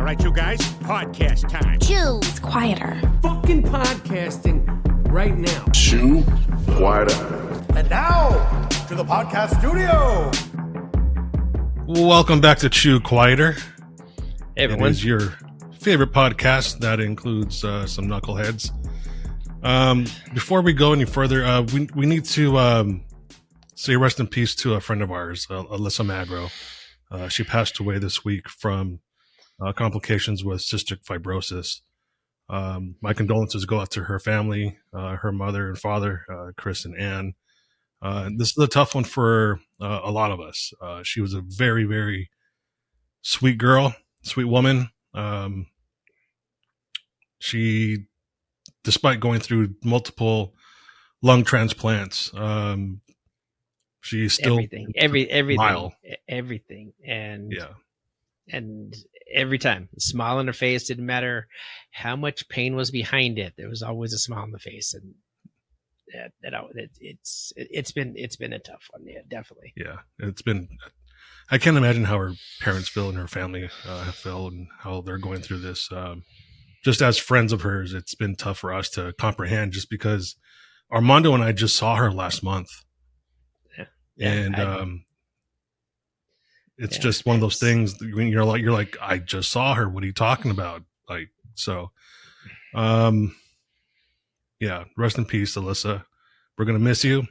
right, you guys? Podcast time. Chew. It's quieter. Fucking podcasting right now. Chew quieter. And now, to the podcast studio. Welcome back to Chew Quieter. Hey, everyone. It is your favorite podcast that includes some knuckleheads. Before we go any further, we need to say rest in peace to a friend of ours, Alyssa Magro. She passed away this week from complications with cystic fibrosis. My condolences go out to her family, her mother and father, Chris and Ann. This is a tough one for a lot of us. She was a very, very sweet girl, sweet woman. She, despite going through multiple lung transplants, she still everything. And yeah. And every time, a smile on her face, didn't matter how much pain was behind it. There was always a smile on the face, and it's been a tough one. Yeah, definitely. Yeah, it's been. I can't imagine how her parents feel and her family feel, and how they're going through this. Just as friends of hers, it's been tough for us to comprehend, just because Armando and I just saw her last month, and it's just one of those things when you're like, I just saw her. What are you talking about? Like, so, yeah, rest in peace, Alyssa. We're going to miss you.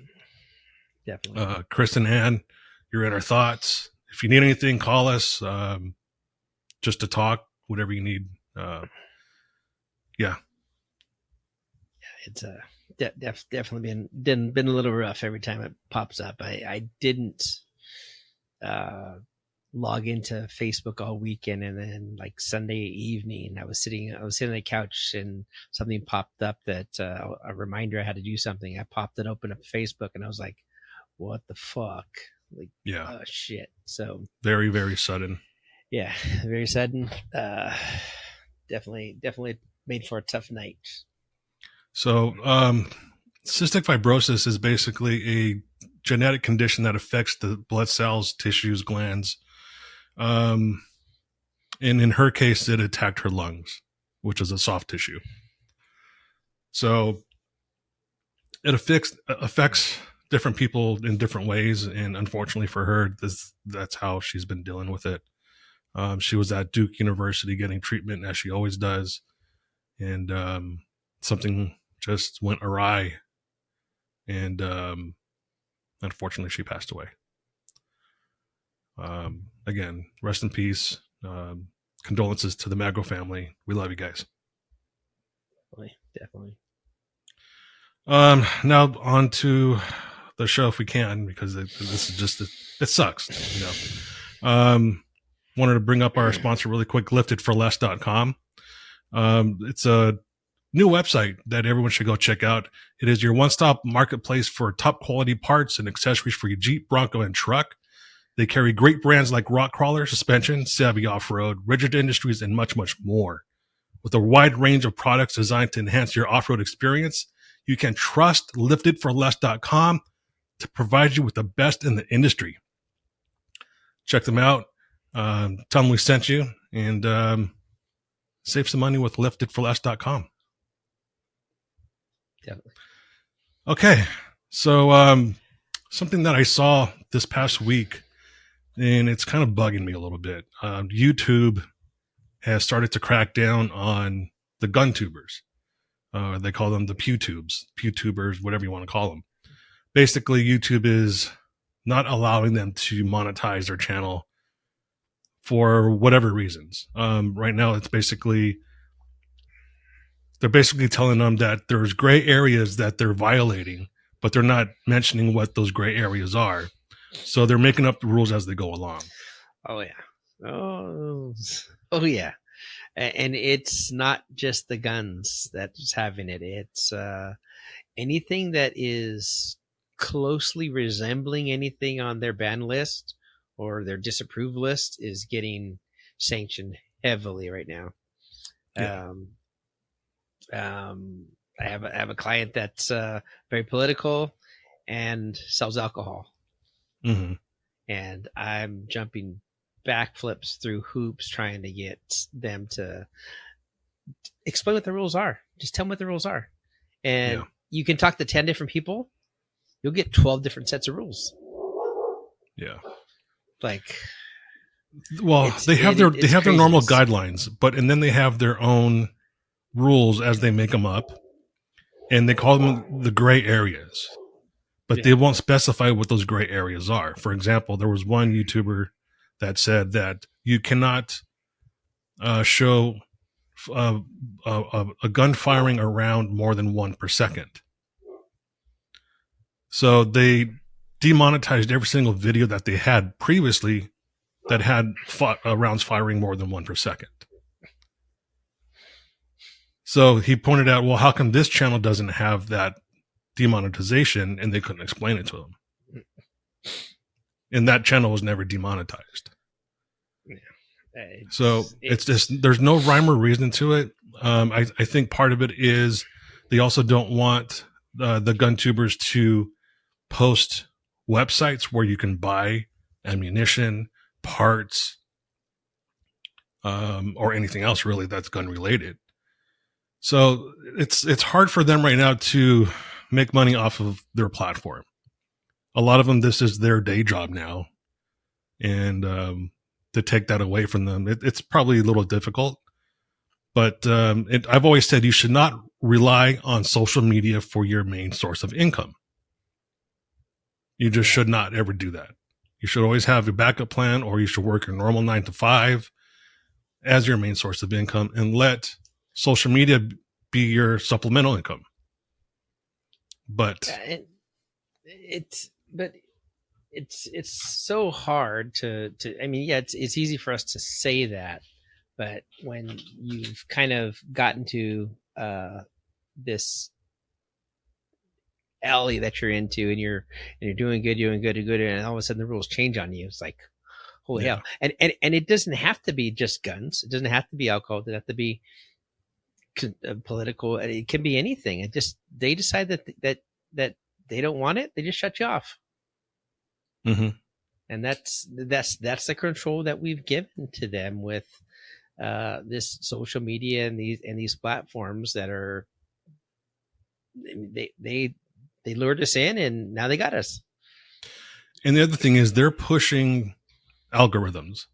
Definitely. Chris and Ann, you're in our thoughts. If you need anything, call us, just to talk, whatever you need. Yeah. It's definitely been a little rough every time it pops up. I didn't, log into Facebook all weekend, and then like Sunday evening, I was sitting on the couch and something popped up that a reminder I had to do something. I popped it open up Facebook, and I was like, "What the fuck?" Like, yeah, shit. So very, very sudden. Yeah, very sudden. Definitely made for a tough night. So, cystic fibrosis is basically a genetic condition that affects the blood cells, tissues, glands. And in her case, it attacked her lungs, which is a soft tissue. So it affects different people in different ways. And unfortunately for her, that's how she's been dealing with it. She was at Duke University getting treatment, as she always does. And something just went awry. And unfortunately, she passed away. Again, rest in peace. Condolences to the Magro family. We love you guys. Definitely. Now on to the show, if we can, because this is just it sucks. You know. Wanted to bring up our sponsor really quick, liftedforless.com. It's a new website that everyone should go check out. It is your one-stop marketplace for top quality parts and accessories for your Jeep, Bronco, and truck. They carry great brands like Rockcrawler, Suspension, Savvy Off-Road, Rigid Industries, and much, much more. With a wide range of products designed to enhance your off-road experience, you can trust liftedforless.com to provide you with the best in the industry. Check them out. Tell them we sent you, and save some money with liftedforless.com. Definitely. Okay. So something that I saw this past week, and it's kind of bugging me a little bit. YouTube has started to crack down on the gun tubers. They call them the PewTubers, whatever you want to call them. Basically, YouTube is not allowing them to monetize their channel for whatever reasons. Right now, they're basically telling them that there's gray areas that they're violating, but they're not mentioning what those gray areas are. So they're making up the rules as they go along. Oh yeah. Oh yeah. And it's not just the guns that's having it. It's anything that is closely resembling anything on their ban list or their disapproved list is getting sanctioned heavily right now. Yeah. I have a client that's very political and sells alcohol. Mm-hmm. And I'm jumping backflips through hoops trying to get them to explain what the rules are. Just tell them what the rules are. And you can talk to 10 different people. You'll get 12 different sets of rules. Yeah. Like, well, they have their normal craziness. guidelines, and then they have their own rules as they make them up, and they call them the gray areas. But they won't specify what those gray areas are. For example, there was one YouTuber that said that you cannot show a gun firing around more than 1 per second. So they demonetized every single video that they had previously that had rounds firing more than 1 per second. So he pointed out, well, how come this channel doesn't have that demonetization? And they couldn't explain it to him. And that channel was never demonetized. So it's just, there's no rhyme or reason to it. I think part of it is they also don't want the gun tubers to post websites where you can buy ammunition, parts, or anything else really that's gun related. So it's hard for them right now to make money off of their platform. A lot of them, this is their day job now. And to take that away from them, it's probably a little difficult. But I've always said you should not rely on social media for your main source of income. You just should not ever do that. You should always have a backup plan, or you should work your normal 9 to 5 as your main source of income, and let social media be your supplemental income. But it's so hard to I mean, yeah, it's easy for us to say that, but when you've kind of gotten to this alley that you're into, and you're doing good, and all of a sudden the rules change on you, it's like, holy hell. And it doesn't have to be just guns. It doesn't have to be alcohol. It doesn't have to be political. It can be anything. It just, they decide that they don't want it. They just shut you off. Mm-hmm. And that's the control that we've given to them with this social media and these platforms that are, they lured us in, and now they got us. And the other thing is they're pushing algorithms.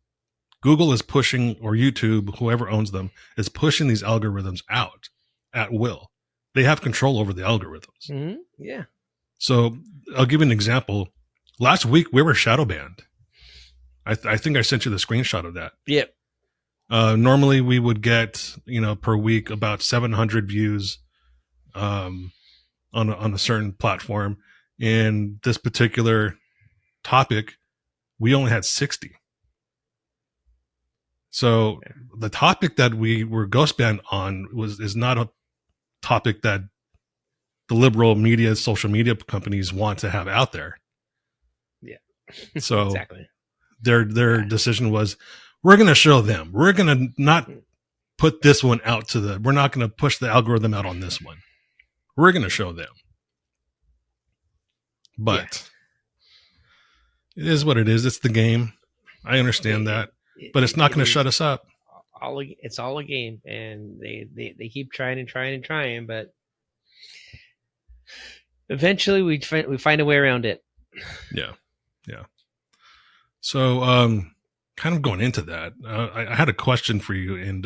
Google is pushing, or YouTube, whoever owns them, is pushing these algorithms out at will. They have control over the algorithms. Mm-hmm. Yeah. So I'll give you an example. Last week we were shadow banned. I think I sent you the screenshot of that. Yep. Normally we would get, per week about 700 views on a certain platform. And this particular topic, we only had 60. So the topic that we were ghost banned on is not a topic that the liberal media, social media companies want to have out there. Yeah. So exactly. Their decision was, we're going to show them. We're going to not put this one out we're not going to push the algorithm out on this one. We're going to show them. But it is what it is. It's the game. I understand that. But it's not going to shut us up. It's all a game, and they keep trying, but eventually we find a way around it. Yeah. So, kind of going into that, I had a question for you. And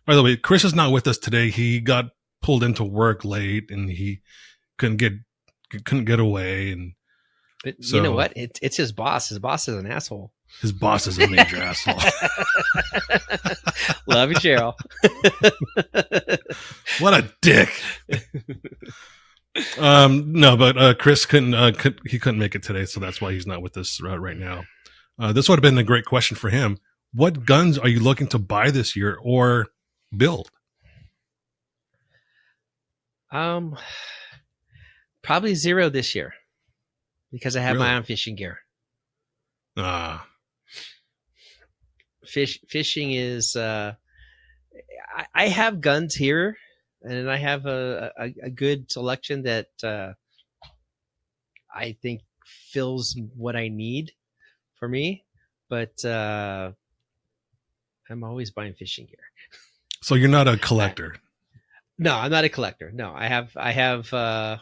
by the way, Chris is not with us today. He got pulled into work late, and he couldn't get away. And but so, you know what? It's his boss. His boss is an asshole. His boss is a major asshole. Love you, Cheryl. What a dick. No, but Chris couldn't make it today, so that's why he's not with us right now. This would have been a great question for him. What guns are you looking to buy this year or build? Probably 0 this year, because I have my own fishing gear. Fishing is I have guns here, and I have a good selection that I think fills what I need for me. but I'm always buying fishing gear. So you're not a collector. No, I'm not a collector. No, I have the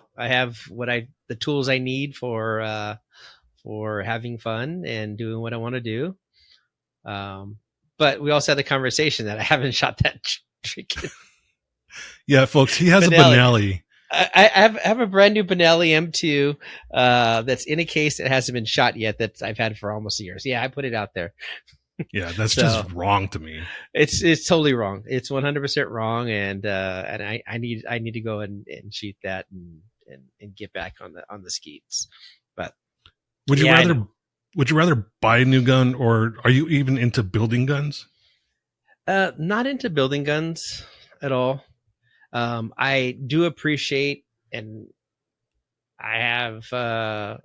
tools I need for having fun and doing what I want to do. But we also had the conversation that I haven't shot that freaking. Yeah, folks, he has Benelli. a Benelli. I have a brand new Benelli M2 that's in a case that hasn't been shot yet, that I've had for almost a year. So yeah, I put it out there. Yeah, that's just wrong to me. It's totally wrong. It's 100% wrong, and I need to go and shoot that and get back on the skeets. But would you rather buy a new gun, or are you even into building guns? Not into building guns at all. I do appreciate, and I have a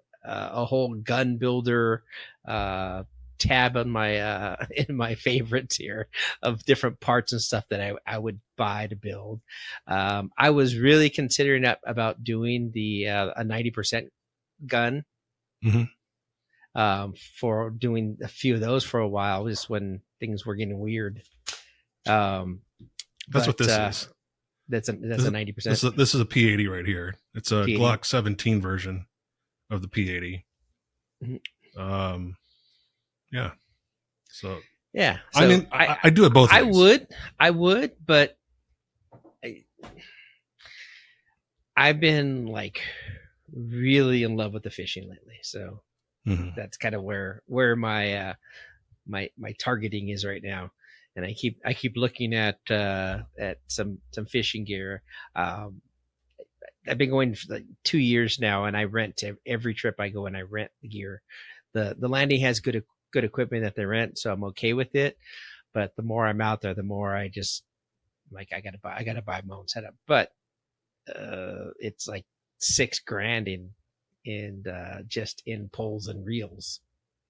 whole gun builder tab on my in my favorites here of different parts and stuff that I would buy to build. I was really considering about doing the a 90% gun. Mm-hmm. For doing a few of those for a while, just when things were getting weird. That's what this is. That's a 90%. This is a P80 right here. It's a P80. Glock 17 version of the P80. Mm-hmm. Yeah. So yeah. So I mean, I do it both ways. I would, but I've been like really in love with the fishing lately. So that's kind of where my my targeting is right now. And I keep looking at some fishing gear. I've been going for like 2 years now, and I rent every trip I go, and I rent the gear. The landing has good equipment that they rent, so I'm okay with it. But the more I'm out there, the more I just like I gotta buy my own setup. But it's like $6,000 in just in poles and reels.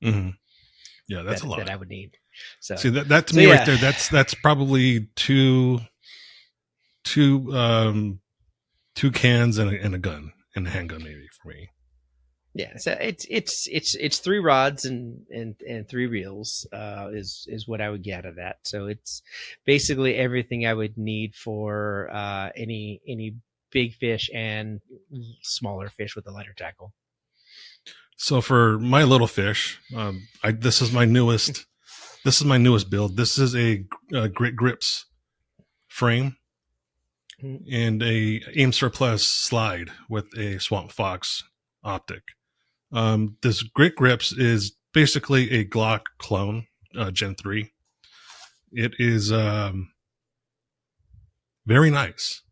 Mm-hmm. Yeah, that's a lot that I would need. So see that to me right there. That's probably two cans and a gun and a handgun maybe for me. Yeah, so it's 3 rods and 3 reels is what I would get out of that. So it's basically everything I would need for any big fish and smaller fish with a lighter tackle. So for my little fish, this is my newest build. This is a Grit Grips frame and a Aim Surplus slide with a Swamp Fox optic. This Grit Grips is basically a Glock clone, Gen 3. It is very nice.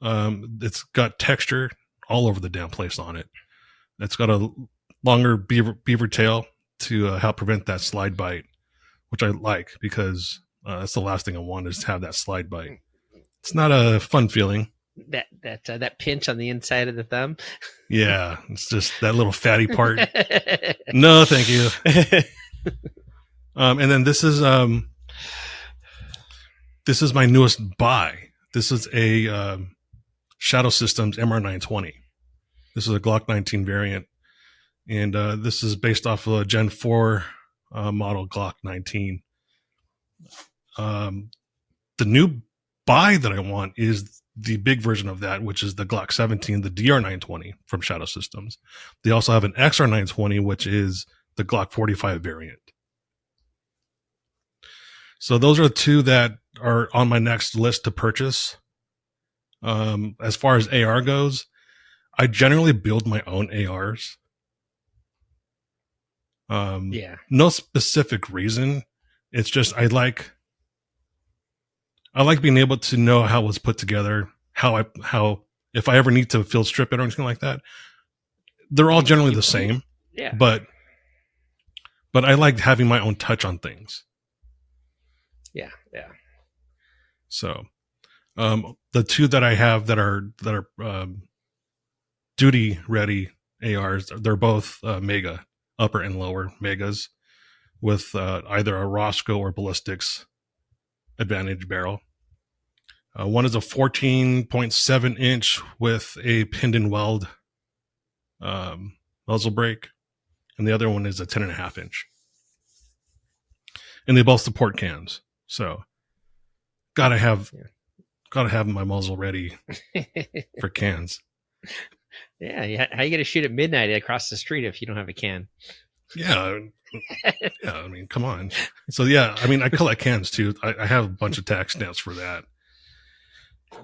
It's got texture all over the damn place on it. It's got a longer beaver tail to help prevent that slide bite, which I like because that's the last thing I want is to have that slide bite. It's not a fun feeling. That pinch on the inside of the thumb. Yeah, it's just that little fatty part. No, thank you. And then this is my newest buy. This is a Shadow Systems MR920. This is a Glock 19 variant. And this is based off of a Gen 4 model Glock 19. The new buy that I want is the big version of that, which is the Glock 17, the DR920 from Shadow Systems. They also have an XR920, which is the Glock 45 variant. So those are the two that are on my next list to purchase. As far as AR goes, I generally build my own ARs. No specific reason. It's just I like being able to know how it was put together, how if I ever need to field strip it or anything like that. They're all generally the same. Yeah. But I like having my own touch on things. Yeah. So the two that I have that are duty ready ARs, they're both Mega, upper and lower Megas, with either a Roscoe or Ballistics Advantage barrel. One is a 14.7 inch with a pinned and weld muzzle brake, and the other one is a 10.5 inch. and they both support cans. So gotta have my muzzle ready for cans. Yeah. How you going to shoot at midnight across the street if you don't have a can? Yeah. Yeah. I mean, come on. So yeah, I mean, I collect cans too. I have a bunch of tax stamps for that.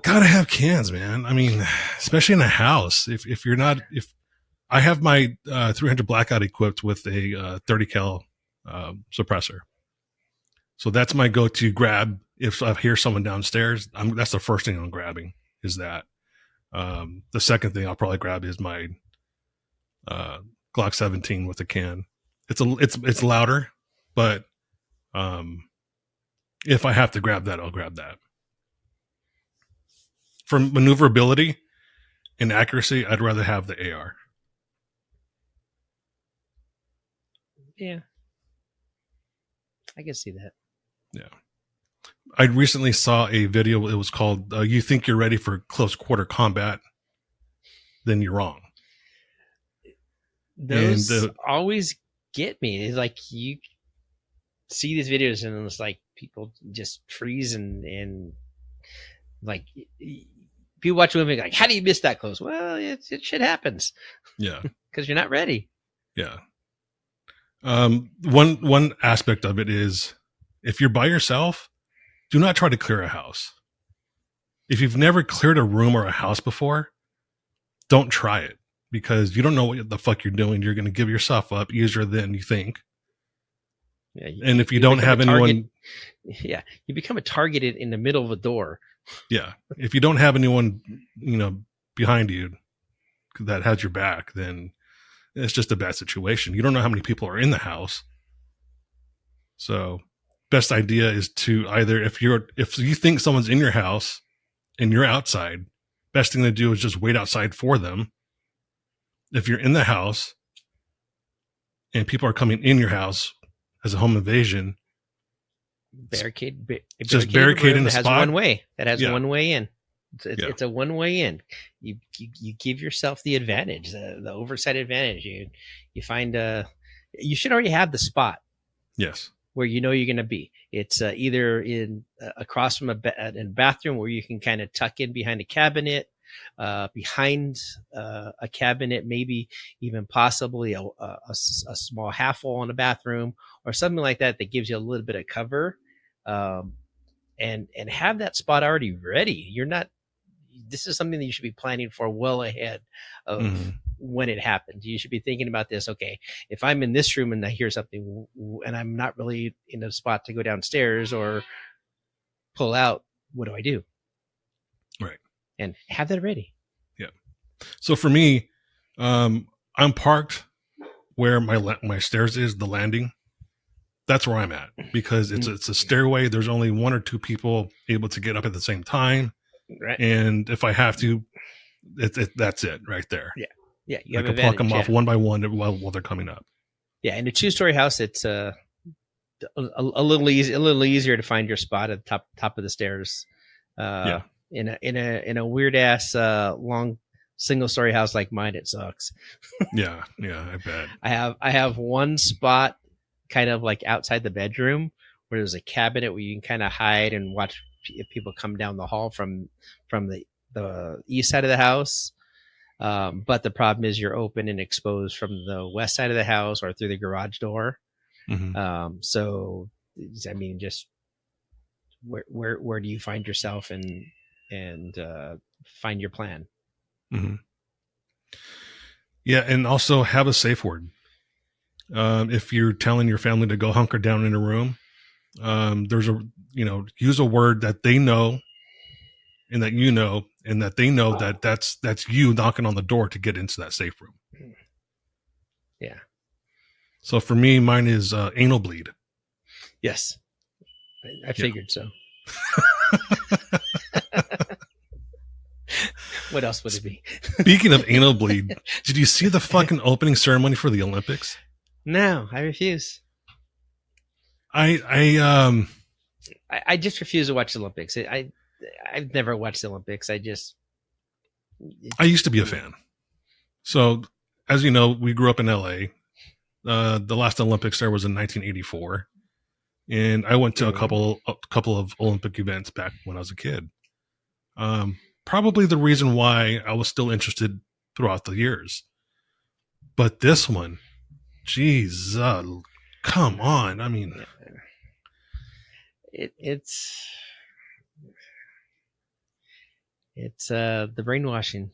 Gotta have cans, man. I mean, especially in a house. If I have my 300 Blackout equipped with a 30 cal suppressor. So that's my go-to grab. If I hear someone downstairs, that's the first thing I'm grabbing is that. The second thing I'll probably grab is my Glock 17 with a can. It's louder, but if I have to grab that, I'll grab that. For maneuverability and accuracy, I'd rather have the AR. Yeah. I can see that. Yeah. I recently saw a video. It was called "You Think You're Ready for Close Quarter Combat, Then You're Wrong." Those always get me. It's like you see these videos and it's like people just freeze and like people watch a movie like, how do you miss that close? Well, it shit happens. Yeah, because you're not ready. Yeah. One aspect of it is if you're by yourself, do not try to clear a house. If you've never cleared a room or a house before, don't try it because you don't know what the fuck you're doing. You're going to give yourself up easier than you think. Yeah, and if you don't have anyone, you become a target in the middle of a door. Yeah. If you don't have anyone, behind you that has your back, then it's just a bad situation. You don't know how many people are in the house. So best idea is to either, if you think someone's in your house and you're outside, best thing to do is just wait outside for them. If you're in the house and people are coming in your house as a home invasion, barricade in a that spot. Has one way. That has one way in. It's a one way in. You give yourself the advantage, the oversight advantage. You find you should already have the spot. Yes. Where you know you're going to be. It's either in across from a bathroom where you can kind of tuck in behind a cabinet, behind a cabinet, maybe even possibly a small half wall in a bathroom or something like that gives you a little bit of cover, and have that spot already ready. You're not. This is something that you should be planning for well ahead of when it happens. You should be thinking about this. Okay, if I'm in this room and I hear something and I'm not really in a spot to go downstairs or pull out, what do I do? Right. And have that ready. Yeah. So for me, I'm parked where my stairs is, the landing. That's where I'm at because it's a stairway. There's only one or two people able to get up at the same time. Right. And if I have to, that's it right there. Yeah. Yeah. You I can pluck them off one by one while they're coming up. Yeah. In a 2-story house, it's a little easier to find your spot at the top of the stairs. In a weird ass long single-story house like mine, it sucks. Yeah. I bet. I have one spot kind of like outside the bedroom where there's a cabinet where you can kind of hide and watch if people come down the hall from the east side of the house. But the problem is you're open and exposed from the west side of the house or through the garage door. Mm-hmm. So, I mean, just where do you find yourself and find your plan? Mm-hmm. Yeah. And also have a safe word. If you're telling your family to go hunker down in a room, use a word that they know and that and that they know that that's you knocking on the door to get into that safe room. Yeah. So for me, mine is anal bleed. Yes. I figured so. What else would it be? Speaking of anal bleed, did you see the fucking opening ceremony for the Olympics? No, I refuse. I just refuse to watch the Olympics. I've never watched the Olympics. I used to be a fan. So, as you know, we grew up in LA. The last Olympics there was in 1984. And I went to a couple of Olympic events back when I was a kid. Probably the reason why I was still interested throughout the years. But this one, geez, come on. I mean, it's the brainwashing.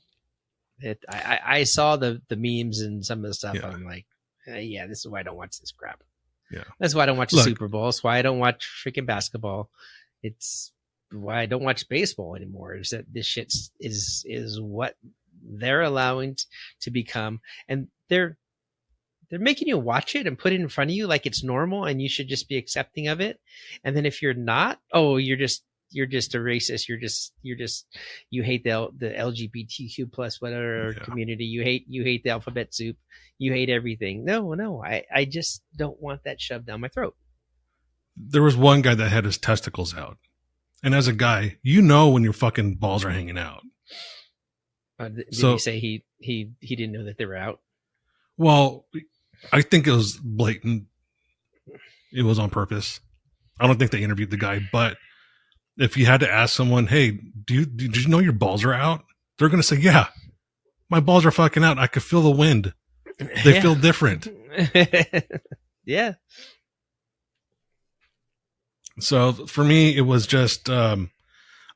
I saw the memes and some of the stuff. Yeah. I'm like, yeah, this is why I don't watch this crap. Yeah. That's why I don't watch the Look. Super Bowl. It's why I don't watch freaking basketball. It's why I don't watch baseball anymore. Is that this shit is what they're allowing to become, and they're making you watch it and put it in front of you like it's normal, and you should just be accepting of it. And then if you're not, oh, you're just a racist. You hate the LGBTQ plus whatever community. You hate the alphabet soup. You hate everything. No, I just don't want that shoved down my throat. There was one guy that had his testicles out. And as a guy, you know when your fucking balls are hanging out. Did he say he didn't know that they were out? Well, I think it was blatant. It was on purpose. I don't think they interviewed the guy, but if you had to ask someone, hey, did you know your balls are out? They're going to say, yeah, my balls are fucking out. I could feel the wind. They feel different. Yeah. So for me, it was just, I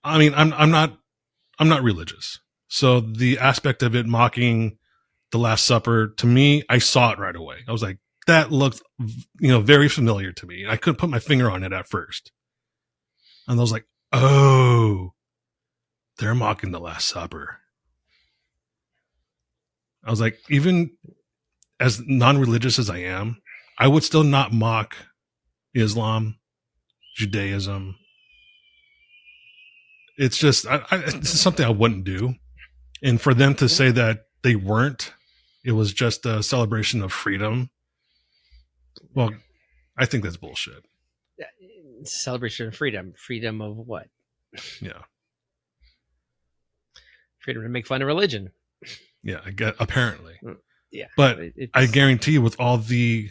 mean, I'm not religious. So the aspect of it mocking the Last Supper, to me, I saw it right away. I was like, that looked, very familiar to me. I couldn't put my finger on it at first. And I was like, oh, they're mocking the Last Supper. I was like, even as non-religious as I am, I would still not mock Islam, Judaism. It's just, it's something I wouldn't do. And for them to say that they weren't, it was just a celebration of freedom. Well, I think that's bullshit. Celebration of freedom. Freedom of what? Yeah. Freedom to make fun of religion. Yeah, I get, apparently. Yeah. But I guarantee you, with all the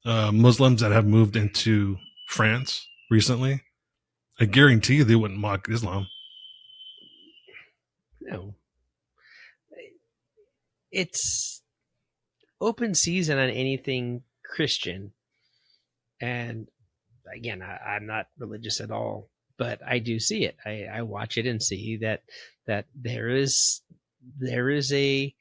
Muslims that have moved into France recently, I guarantee you they wouldn't mock Islam. No. It's open season on anything Christian. And again, I'm not religious at all, but I do see it. I watch it and see that there is a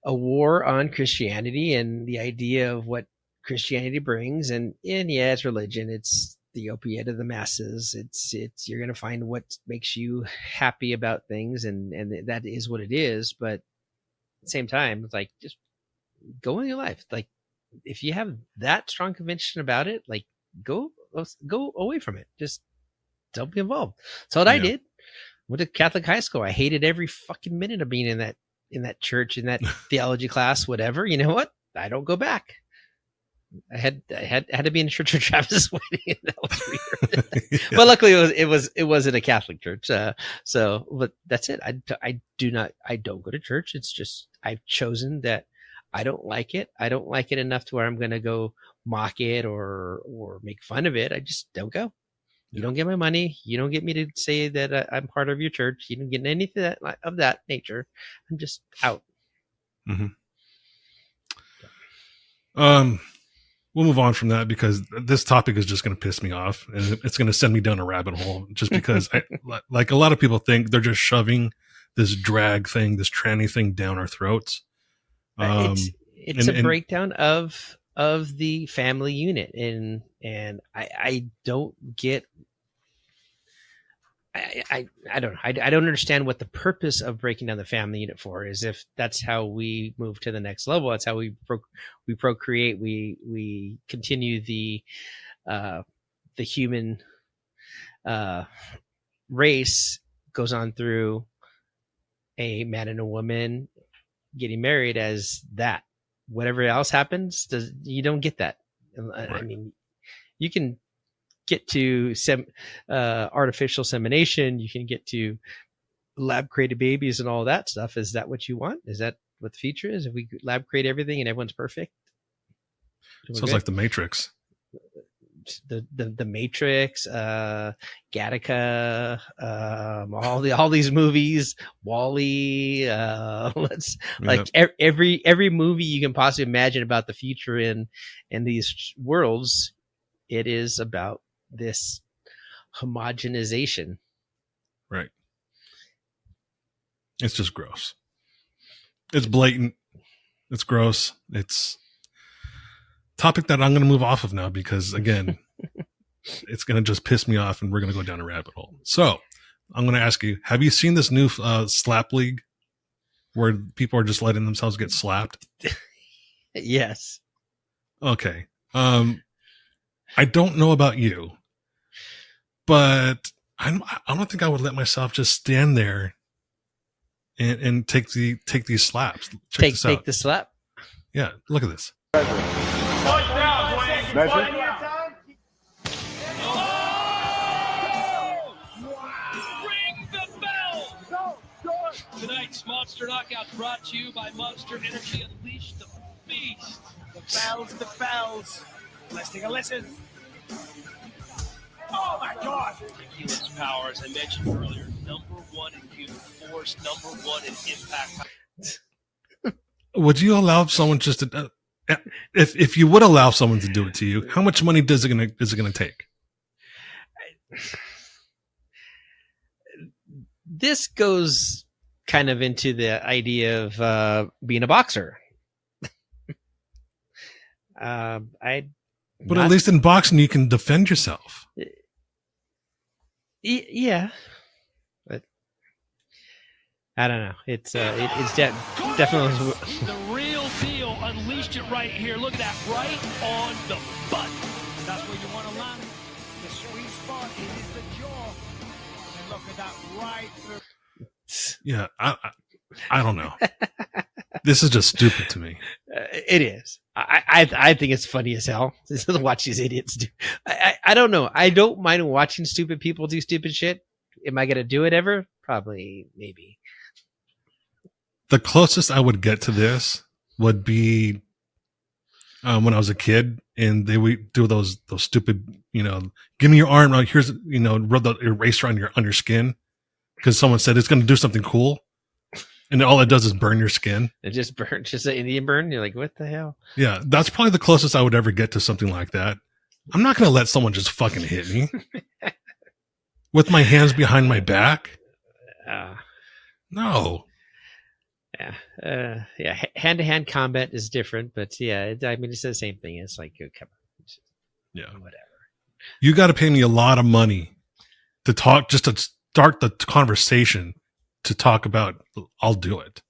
war on Christianity and the idea of what Christianity brings. And yeah, it's religion. It's the opiate of the masses. It's you're going to find what makes you happy about things. And that is what it is. But at the same time, it's like, just go in your life. Like, if you have that strong conviction about it, like, go away from it. Just don't be involved. So what I did. Went to Catholic high school. I hated every fucking minute of being in that church, in that theology class, whatever. You know what? I don't go back. I had to be in a church for Travis' wedding. That was weird. Yeah. But luckily it wasn't a Catholic church. But that's it. I don't go to church. It's just, I've chosen that I don't like it. I don't like it enough to where I'm going to go mock it or make fun of it. I just don't go. You don't get my money. You don't get me to say that I'm part of your church. You don't get anything of that nature. I'm just out. Mm-hmm. We'll move on from that because this topic is just going to piss me off and it's going to send me down a rabbit hole just because like a lot of people think they're just shoving this drag thing, this tranny thing down our throats. It's a breakdown of the family unit. And I don't get, I don't know. I don't understand what the purpose of breaking down the family unit for is. If that's how we move to the next level, that's how we procreate. We continue the human race goes on through a man and a woman getting married as that. Whatever else happens, you don't get that. Right. I mean, you can get to artificial insemination. You can get to lab created babies and all that stuff. Is that what you want? Is that what the future is? If we lab create everything and everyone's perfect? Sounds like the Matrix. the Matrix, Gattaca, all these movies, Wall-E. Every movie you can possibly imagine about the future in these worlds, it is about this homogenization. Right. It's just gross. It's blatant. It's gross. It's topic that I'm going to move off of now because, again, it's going to just piss me off and we're going to go down a rabbit hole. So I'm going to ask you, have you seen this new slap league where people are just letting themselves get slapped? Yes. Okay. I don't know about you, but I don't think I would let myself just stand there and take these slaps. Check this out. Take the slap. Yeah, look at this. Measure. Ring the bell! Tonight's Monster Knockout brought to you by Monster Energy. Unleash the beast. The bells. Let's take a listen. Oh my God! Ridiculous power, as I mentioned earlier, #1 in human force, #1 in impact. Would you allow someone just to, if you would allow someone to do it to you, how much money is it gonna take? This goes kind of into the idea of being a boxer. But at least in boxing, you can defend yourself. Yeah, but I don't know. It's definitely The real deal. Unleashed it right here. Look at that. Right on the button. That's where you want to land. The sweet spot is the jaw. And look at that right through. Yeah, I don't know. This is just stupid to me. It is. I think it's funny as hell to watch these idiots do. I don't know. I don't mind watching stupid people do stupid shit. Am I gonna do it ever? Probably, maybe. The closest I would get to this would be when I was a kid, and they would do those stupid, give me your arm. Here's, rub the eraser on your skin because someone said it's going to do something cool. And all it does is burn your skin. It just burns, just an Indian burn. You're like, what the hell? Yeah, that's probably the closest I would ever get to something like that. I'm not going to let someone just fucking hit me with my hands behind my back. No. Yeah. Hand-to-hand combat is different, but yeah, it's the same thing. It's like, come on. Yeah. Whatever. You got to pay me a lot of money to talk, just to start the conversation. To talk about, I'll do it.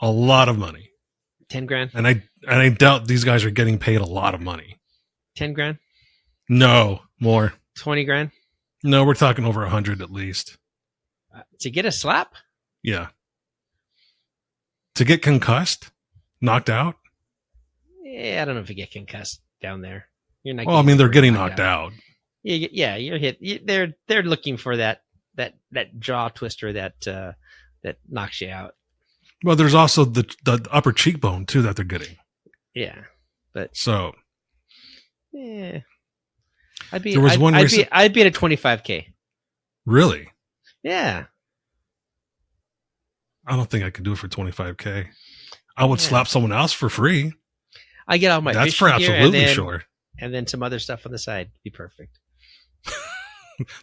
A lot of money. 10 grand. And I doubt these guys are getting paid a lot of money. 10 grand. No, more. 20 grand. No, we're talking over 100 at least. To get a slap? Yeah. To get concussed, knocked out. Yeah, I don't know if you get concussed down there. You're not. Well, I mean, they're getting knocked out. Yeah, you're hit. They're looking for that jaw twister that knocks you out. Well, there's also the upper cheekbone too that they're getting. Yeah, but so yeah, I'd be at a 25K. Really? Yeah. I don't think I could do it for 25K. I would slap someone else for free. I get all my that's for absolutely sure. And then some other stuff on the side. Be perfect.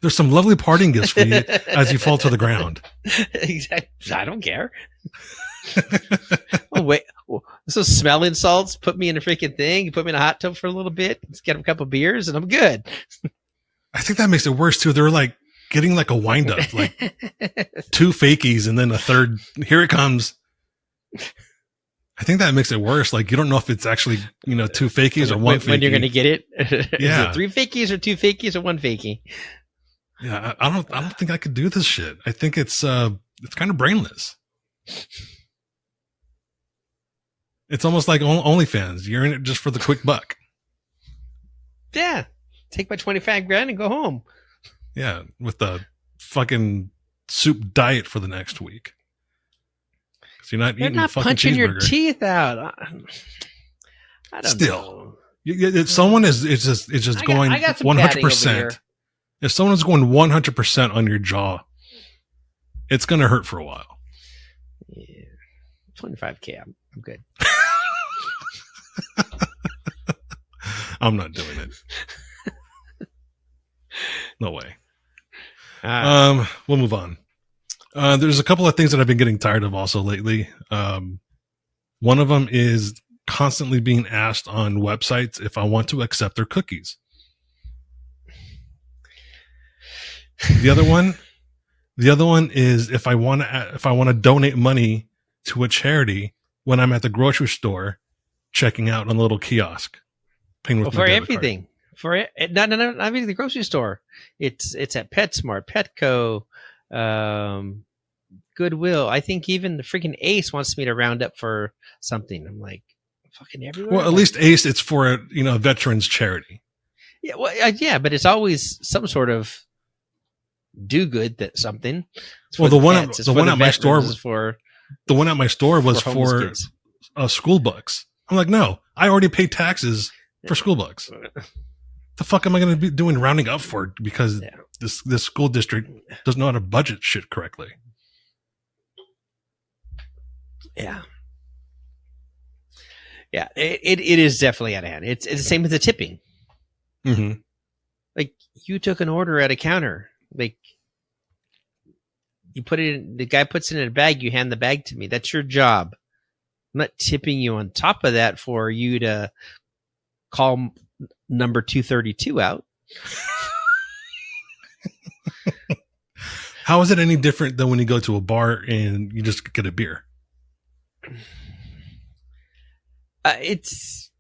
There's some lovely parting gifts for you as you fall to the ground. Exactly. I don't care. Oh, wait. So smelling salts, put me in a freaking thing. You put me in a hot tub for a little bit. Let's get a couple beers and I'm good. I think that makes it worse too. They're like getting like a wind up, like 2 fakies and then a third. Here it comes. I think that makes it worse. Like you don't know if it's actually, 2 fakies or 1 fakie. When you're going to get it. Yeah. Is it 3 fakies or 2 fakies or 1 fakie? Yeah. I don't think I could do this shit. I think it's kind of brainless. It's almost like OnlyFans. You're in it just for the quick buck. Yeah. Take my 25 grand and go home. Yeah. With the fucking soup diet for the next week. You're not eating not fucking punching your cheeseburger. teeth out. I don't know. If someone is going I got some padding over 100%. here. If someone is going 100% on your jaw, it's going to hurt for a while. Yeah. 25K. I'm good. I'm not doing it. No way. We'll move on. There's a couple of things that I've been getting tired of also lately. One of them is constantly being asked on websites if I want to accept their cookies. The other one is if I want to donate money to a charity when I'm at the grocery store checking out on a little kiosk. Paying with my For debit card. everything. For it, no, I mean the grocery store. It's at PetSmart, Petco, Goodwill. I think even the freaking Ace wants me to round up for something. I'm like, fucking everywhere. Well, at least Ace, it's for a veterans charity. Yeah, well, yeah, but it's always some sort of do good that something. It's Well, for the one pets, it's the for one the at my store veterans, it's for the one at my store was homeless for kids. school books. I'm like, no, I already paid taxes for school books. The fuck am I going to be doing rounding up for because Yeah. this school district doesn't know how to budget shit correctly? Yeah. Yeah, it is definitely out of hand. It's the same with the tipping. Mm-hmm. Like you took an order at a counter, like you put it in, the guy puts it in a bag, you hand the bag to me. That's your job. I'm not tipping you on top of that for you to call number 232 out. How is it any different than when you go to a bar and you just get a beer? It's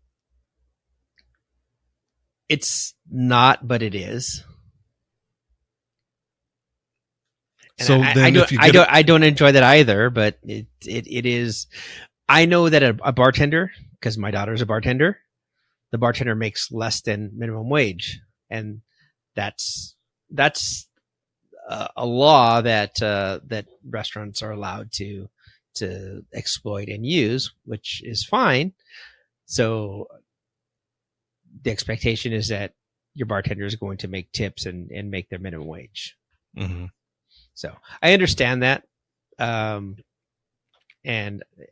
not, but it is. And So then if you get I don't enjoy that either, but it is. I know that a bartender, because my daughter's a bartender, the bartender makes less than minimum wage, and that's a law that that restaurants are allowed to exploit and use, which is fine. So the expectation is that your bartender is going to make tips and make their minimum wage. Mm-hmm. So I understand that. And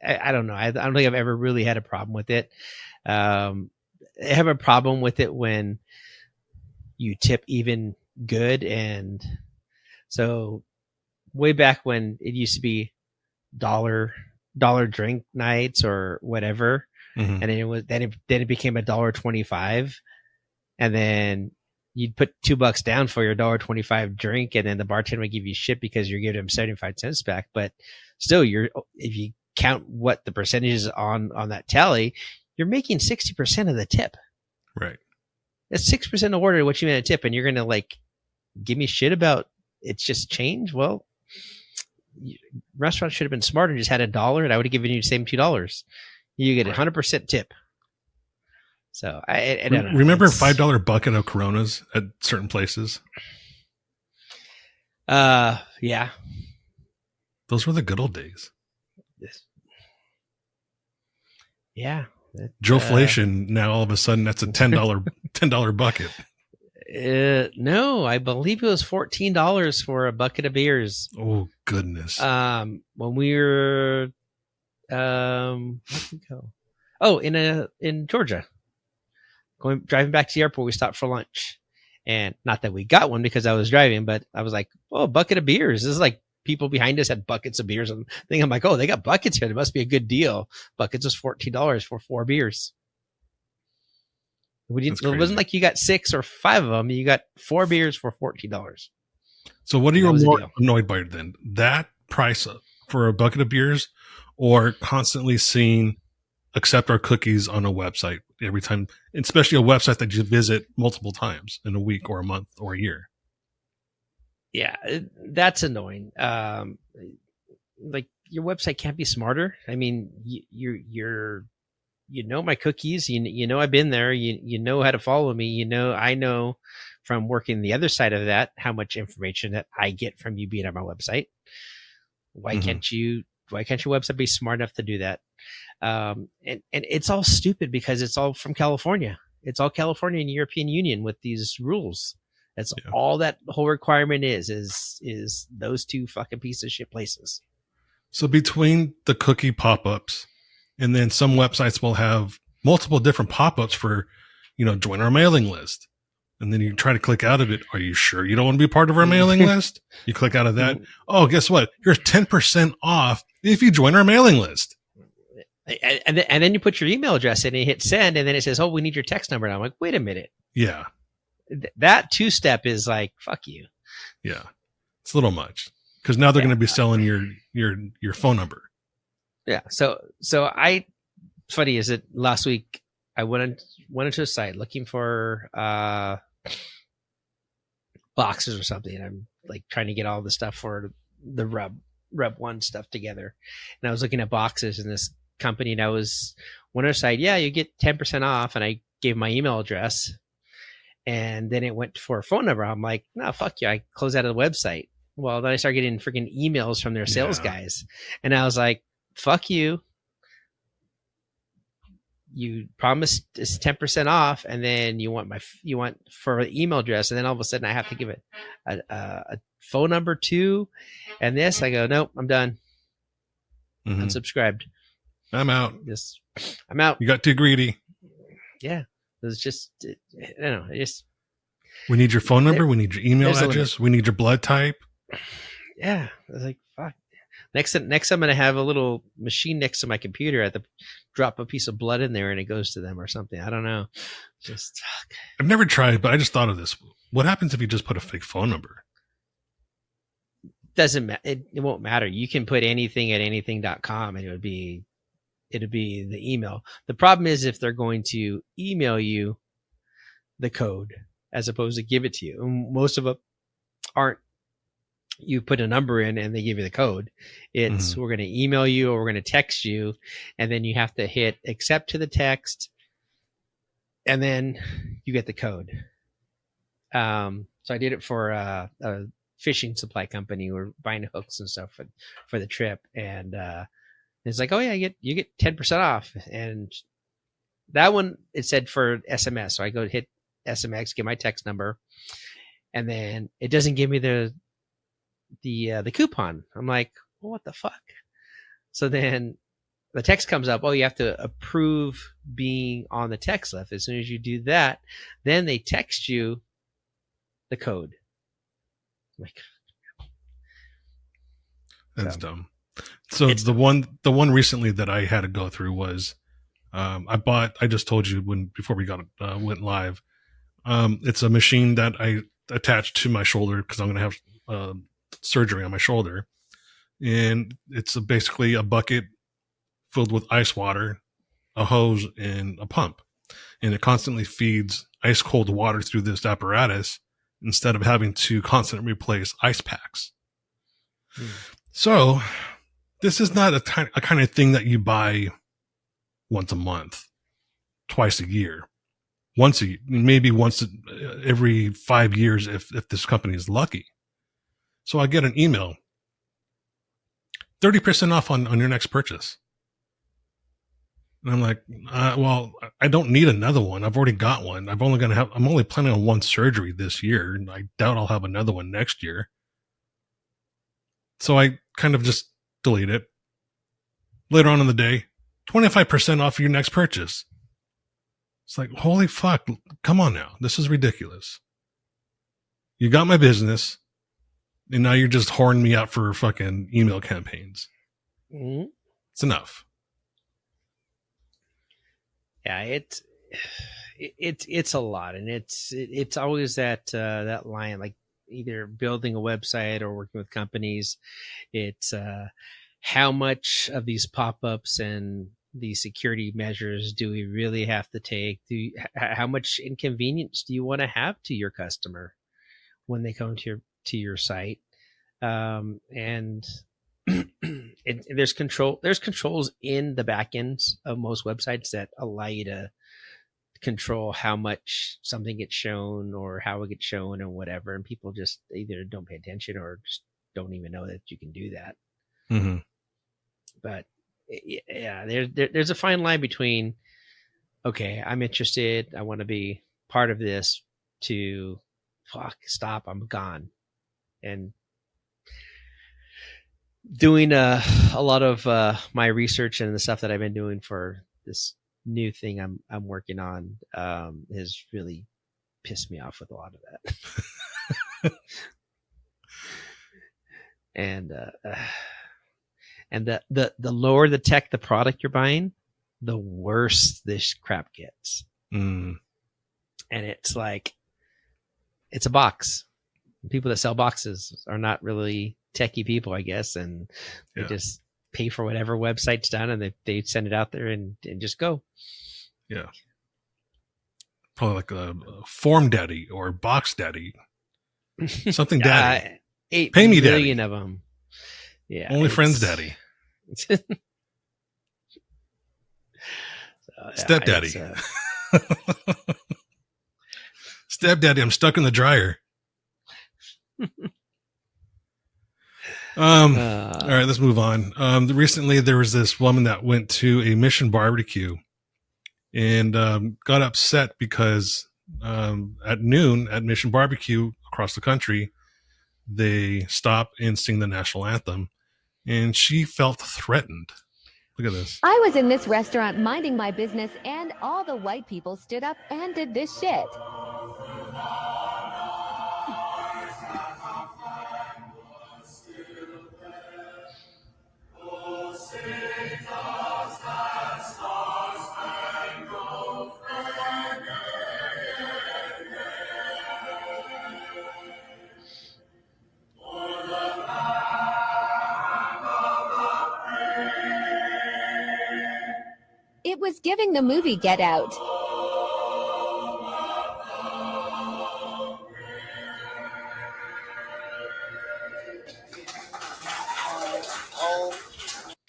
I don't know. I don't think I've ever really had a problem with it. I have a problem with it when you tip even good. And so way back when it used to be dollar drink nights or whatever. Mm-hmm. And then it became $1.25. And then you'd put $2 down for your $1.25 drink, and then the bartender would give you shit because you're giving him 75 cents back. But still, if you count what the percentage is on that tally, you're making 60% of the tip. Right. That's 6% of order what you made a tip, and you're gonna like give me shit about it's just change. Well, restaurants should have been smarter and just had $1, and I would have given you the same $2. You get 100% tip. So I don't know. Remember $5 bucket of Coronas at certain places? Yeah. Those were the good old days. Yeah. Joeflation, now all of a sudden that's a $10 bucket. No, I believe it was $14 for a bucket of beers. Oh goodness. When we were where'd we go? Oh, in Georgia. Driving back to the airport, we stopped for lunch. And not that we got one because I was driving, but I was like, oh, a bucket of beers. This is like people behind us had buckets of beers. And I'm like, oh, they got buckets here. There must be a good deal. Buckets was $14 for 4 beers. It wasn't like you got 6 or 5 of them. You got 4 beers for $14. So what are you more annoyed by then? That price for a bucket of beers or constantly seeing accept our cookies on a website every time, especially a website that you visit multiple times in a week or a month or a year? Yeah, that's annoying. Like your website can't be smarter. I mean, you're you know my cookies. You know I've been there. You know how to follow me. I know from working the other side of that how much information that I get from you being on my website. Why can't your website be smart enough to do that? And it's all stupid because it's all from California. It's all California and European Union with these rules. That's all that whole requirement is those two fucking piece of shit places. So between the cookie pop-ups, and then some websites will have multiple different pop-ups for, join our mailing list. And then you try to click out of it. Are you sure you don't want to be part of our mailing list? You click out of that. Oh, guess what? Here's 10% off if you join our mailing list. And then you put your email address in and you hit send, and then it says, oh, we need your text number. And I'm like, wait a minute. Yeah. That two-step is like, fuck you. Yeah. It's a little much because now they're going to be selling your phone number. Yeah. So funny is that last week I went into a site looking for boxes or something. And I'm like trying to get all the stuff for the Rub 1 stuff together. And I was looking at boxes in this company, and I was went on a site. Yeah, you get 10% off. And I gave my email address, and then it went for a phone number. I'm like, no, fuck you. I closed out of the website. Well, then I started getting freaking emails from their sales guys. And I was like, fuck you. You promised it's 10% off, and then you want for an email address, and then all of a sudden I have to give it a phone number too, and this. I go, nope, I'm done. Unsubscribed. I'm out. I'm out. You got too greedy. Yeah, it's just we need your phone number. We need your email address. We need your blood type. Yeah, I was like, fuck. Next, I'm going to have a little machine next to my computer. I have to drop a piece of blood in there and it goes to them or something. I don't know. I've never tried, but I just thought of this. What happens if you just put a fake phone number? Doesn't matter. It won't matter. You can put anything at anything.com and it'll be the email. The problem is if they're going to email you the code as opposed to give it to you. And most of them aren't. You put a number in and they give you the code. It's we're going to email you or we're going to text you, and then you have to hit accept to the text, and then you get the code. So I did it for a fishing supply company. We're buying hooks and stuff for the trip, and it's like, oh yeah, you get 10% off, and that one it said for SMS. So I go hit SMS, get my text number, and then it doesn't give me the coupon. I'm like, well, what the fuck? So then the text comes up, oh, you have to approve being on the text list. As soon as you do that, then they text you the code. I'm like, that's dumb. So the one recently that I had to go through was I just told you before we went live. It's a machine that I attached to my shoulder because I'm going to have surgery on my shoulder, and it's basically a bucket filled with ice water, a hose, and a pump, and it constantly feeds ice cold water through this apparatus instead of having to constantly replace ice packs. So this is not a kind of thing that you buy once a month, twice a year, maybe once every 5 years if this company is lucky. So I get an email, 30% off on your next purchase. And I'm like, well, I don't need another one. I've already got one. I'm only planning on one surgery this year, and I doubt I'll have another one next year. So I kind of just delete it. Later on in the day, 25% off your next purchase. It's like, holy fuck, come on now. This is ridiculous. You got my business, and now you're just whoring me out for fucking email campaigns. Mm-hmm. It's enough. Yeah, it's a lot, and it's always that line, like either building a website or working with companies. It's how much of these pop-ups and these security measures do we really have to take? How much inconvenience do you want to have to your customer when they come to your site? And there's controls in the back ends of most websites that allow you to control how much something gets shown or how it gets shown and whatever. And people just either don't pay attention or just don't even know that you can do that. Mm-hmm. But yeah, there's a fine line between okay, I'm interested. I want to be part of this, to stop, I'm gone. And doing a lot of my research and the stuff that I've been doing for this new thing I'm working on has really pissed me off with a lot of that. And the lower the tech, the product you're buying, the worse this crap gets. Mm. And it's like, it's a box. People that sell boxes are not really techie people, I guess, and they just pay for whatever website's done, and they send it out there and just go. Yeah. Probably like a Form Daddy or Box Daddy. Something Daddy. 8 Pay me million Daddy. of them. Yeah. Only Friends Daddy. Step Daddy. Step Daddy, I'm stuck in the dryer. All right, let's move on. Recently there was this woman that went to a Mission barbecue and got upset because at noon at Mission Barbecue across the country, they stop and sing the national anthem, and she felt threatened. Look at this. I was in this restaurant minding my business, and all the white people stood up and did this shit. It was giving the movie Get Out.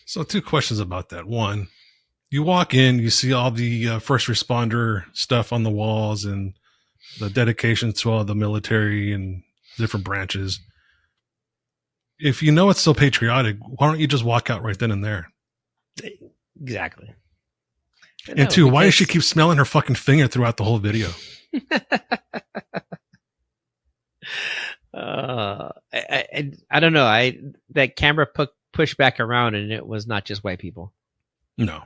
So 2 questions about that. One, you walk in, you see all the first responder stuff on the walls and the dedications to all the military and different branches. If you know it's so patriotic, why don't you just walk out right then and there? Exactly. And 2, why does she keep smelling her fucking finger throughout the whole video? I don't know. That camera pushed back around, and it was not just white people. No.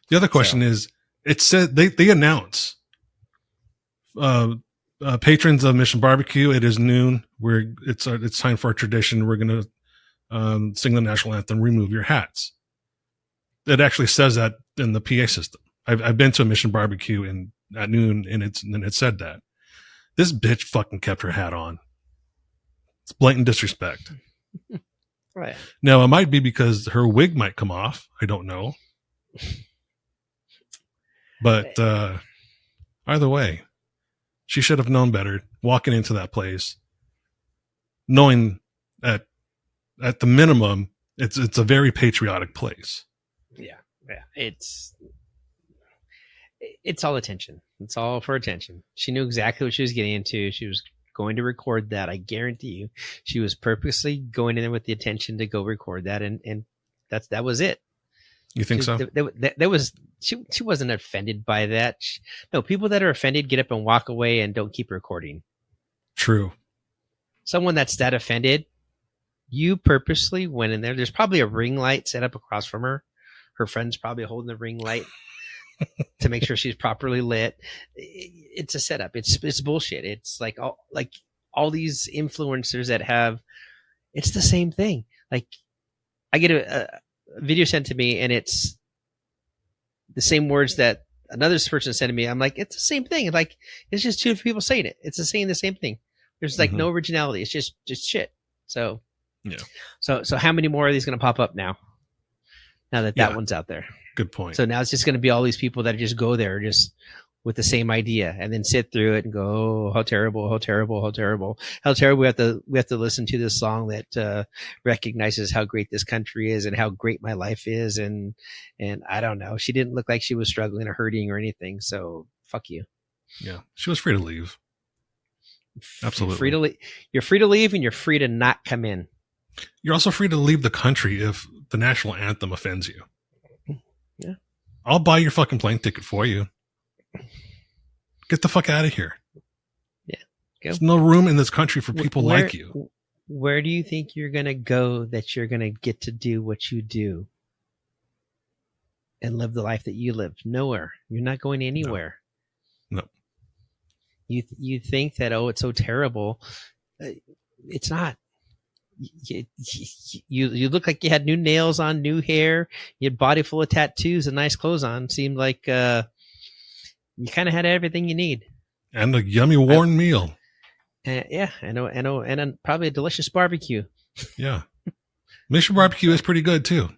The other question is, it said they announce patrons of Mission Barbecue. It is noon. It's time for our tradition. We're going to sing the national anthem. Remove your hats. It actually says that in the PA system. I've been to a Mission Barbecue at noon, and it said that. This bitch fucking kept her hat on. It's blatant disrespect. Right. Now, it might be because her wig might come off. I don't know. But either way, she should have known better walking into that place, knowing at the minimum, it's a very patriotic place. Yeah. It's all attention. It's all for attention. She knew exactly what she was getting into. She was going to record that. I guarantee you, she was purposely going in there with the attention to go record that, and that was it. You think so? She wasn't offended by that. No, people that are offended get up and walk away and don't keep recording. True. Someone that's that offended, you purposely went in there. There's probably a ring light set up across from her. Her friend's probably holding the ring light to make sure she's properly lit. It's a setup. It's bullshit. It's like all these influencers that have, it's the same thing. Like, I get a video sent to me, and it's the same words that another person sent to me. I'm like, it's the same thing. Like, it's just 2 people saying it. It's saying the same thing. There's like no originality. It's just shit. So yeah. So how many more are these going to pop up now? Now that one's out there. Good point. So now it's just going to be all these people that just go there just with the same idea and then sit through it and go, oh, how terrible, how terrible, how terrible, how terrible. We have to listen to this song that recognizes how great this country is and how great my life is. And I don't know. She didn't look like she was struggling or hurting or anything. So fuck you. Yeah. She was free to leave. Absolutely. You're free to leave, and you're free to not come in. You're also free to leave the country if the national anthem offends you. Yeah. I'll buy your fucking plane ticket for you. Get the fuck out of here. Yeah. Go. There's no room in this country for people like you. Where do you think you're going to go that you're going to get to do what you do and live the life that you live? Nowhere. You're not going anywhere. No. You think that, oh, it's so terrible. It's not. You look like you had new nails on, new hair, you had body full of tattoos and nice clothes on. Seemed like you kind of had everything you need. And a yummy warm meal. Yeah, I know, and probably a delicious barbecue. Yeah. Mission barbecue is pretty good too.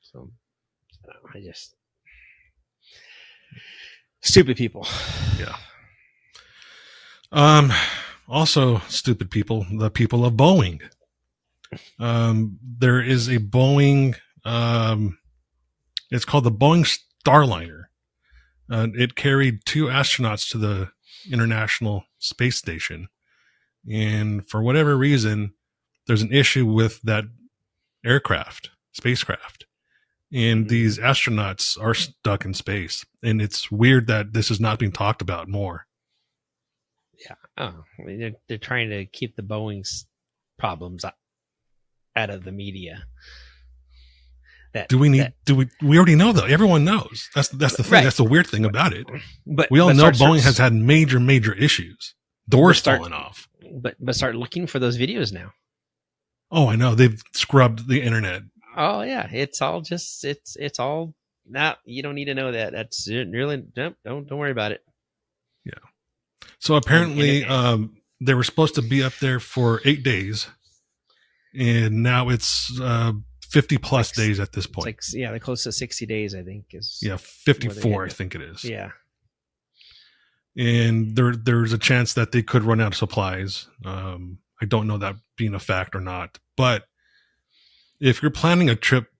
So, I just stupid people. Yeah. Also stupid people, the people of Boeing. There is a Boeing, it's called the Boeing Starliner. It carried 2 astronauts to the International Space Station. And for whatever reason, there's an issue with that spacecraft. And these astronauts are stuck in space. And it's weird that this is not being talked about more. Yeah. Oh, I mean, they're trying to keep the Boeing's problems out of the media. We already know though. Everyone knows. That's the thing. Right. That's the weird thing about it. But we all know Boeing has had major issues. Doors falling off. But start looking for those videos now. Oh, I know. They've scrubbed the internet. Oh yeah. It's all just, it's all now. You don't need to know that. That's really, don't worry about it. Yeah. So apparently, they were supposed to be up there for 8 days, and now it's 50 plus days at this point. It's like, they're close to 60 days, I think. 54, I think it is. Yeah. And there's a chance that they could run out of supplies. I don't know that being a fact or not, but if you're planning a trip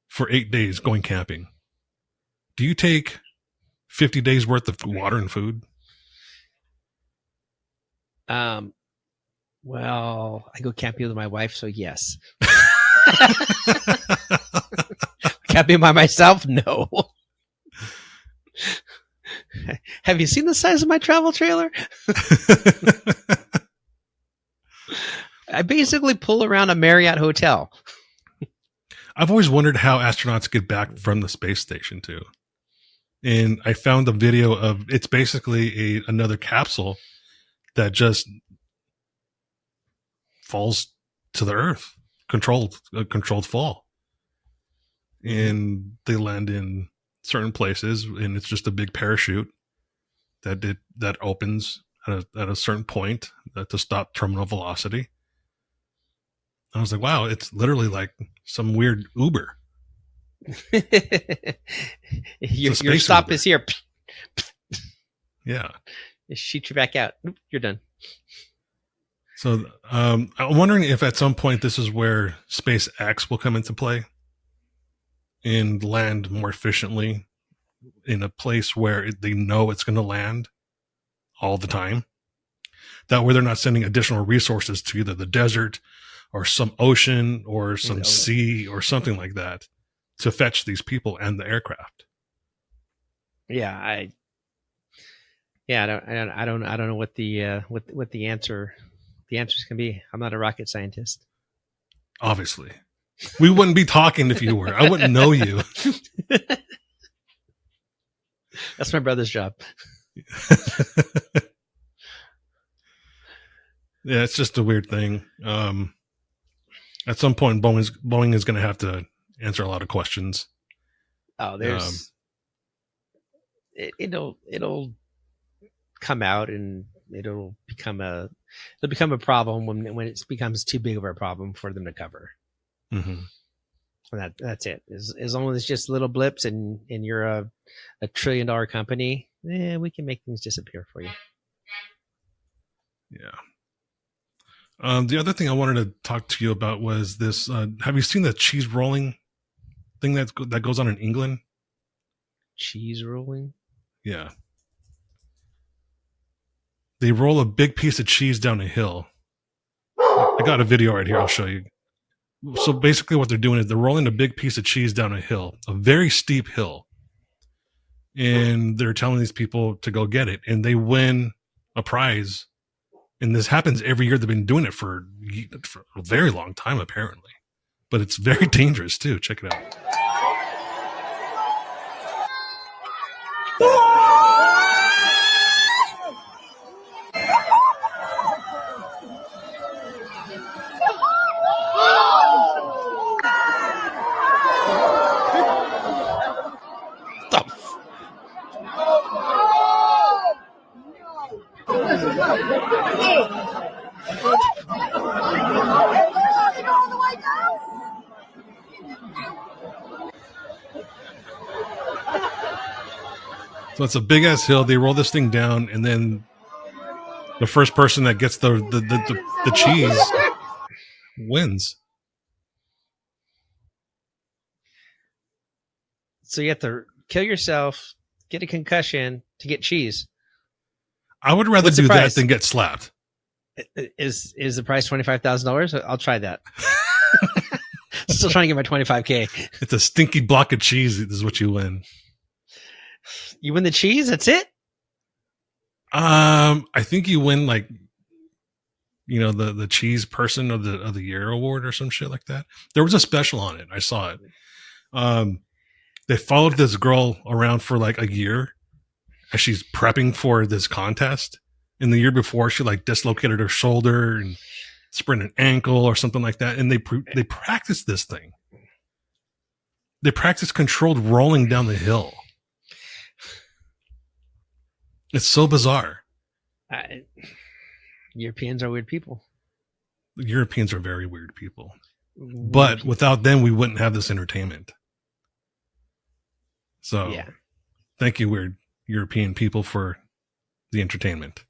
for 8 days going camping, do you take 50 days worth of water and food? Well, I go camping with my wife, so yes. Camping by myself? No. Have you seen the size of my travel trailer? I basically pull around a Marriott hotel. I've always wondered how astronauts get back from the space station too. And I found a video of, it's basically another capsule that just falls to the earth, controlled fall. And they land in certain places, and it's just a big parachute that opens at a certain point to stop terminal velocity. I was like, wow, it's literally like some weird Uber. Your stop Uber is here. Yeah. Shoot you back out. You're done. So I'm wondering if at some point this is where SpaceX will come into play and land more efficiently in a place where they know it's going to land all the time. That way they're not sending additional resources to either the desert or some ocean or some sea or something like that to fetch these people and the aircraft. Yeah, I don't know what the answers can be. I'm not a rocket scientist. Obviously. We wouldn't be talking if you were. I wouldn't know you. That's my brother's job. Yeah, it's just a weird thing. At some point, Boeing is going to have to answer a lot of questions. Oh, it'll come out and it'll become a problem when it becomes too big of a problem for them to cover. Mm-hmm. And that's it. As long as it's just little blips and you're a $1 trillion company, we can make things disappear for you. Yeah. The other thing I wanted to talk to you about was this. Have you seen the cheese rolling thing that goes on in England? Cheese rolling? Yeah. They roll a big piece of cheese down a hill. I got a video right here. I'll show you. So basically what they're doing is they're rolling a big piece of cheese down a hill, a very steep hill. and they're telling these people to go get it, and they win a prize. And this happens every year. They've been doing it for a very long time, apparently. But it's very dangerous, too. Check it out. So it's a big ass hill. They roll this thing down, and then the first person that gets the cheese wins. So you have to kill yourself, get a concussion to get cheese. I would rather do that than get slapped. Is the price $25,000? I'll try that. Still trying to get my $25K. It's a stinky block of cheese. Is what you win. You win the cheese. That's it. I think you win like, the cheese person of the year award or some shit like that. There was a special on it. I saw it. They followed this girl around for like a year as she's prepping for this contest. And the year before, she like dislocated her shoulder and sprained an ankle or something like that. And they practiced this thing. They practiced controlled rolling down the hill. It's so bizarre. Europeans are weird people. The Europeans are very weird people. But without them, we wouldn't have this entertainment. So, yeah. Thank you, weird European people, for the entertainment.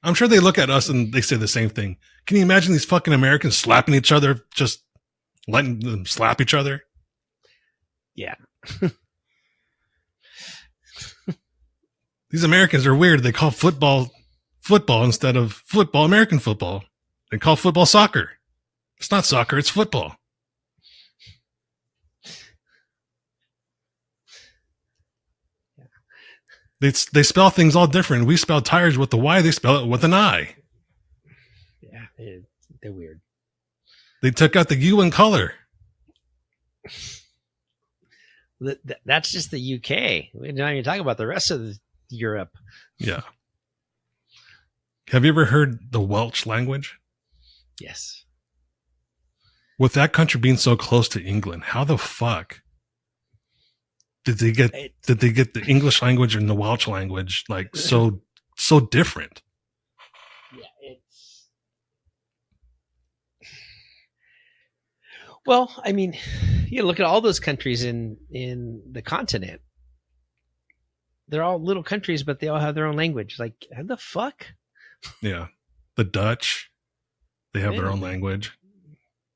I'm sure they look at us and they say the same thing. Can you imagine these fucking Americans slapping each other, just letting them slap each other? Yeah. These Americans are weird. They call football instead of football American football. They call football soccer. It's not soccer, it's football. They spell things all different. We spell tires with the Y. They spell it with an I. Yeah, they're weird. They took out the U in color. That's just the UK. We're not even talking about the rest of Europe. Yeah. Have you ever heard the Welsh language? Yes. With that country being so close to England, how the fuck did they get the English language and the Welsh language like so different? Yeah, well, I mean, you look at all those countries in the continent. They're all little countries, but they all have their own language. Like, how the fuck? Yeah. The Dutch, they have their own language.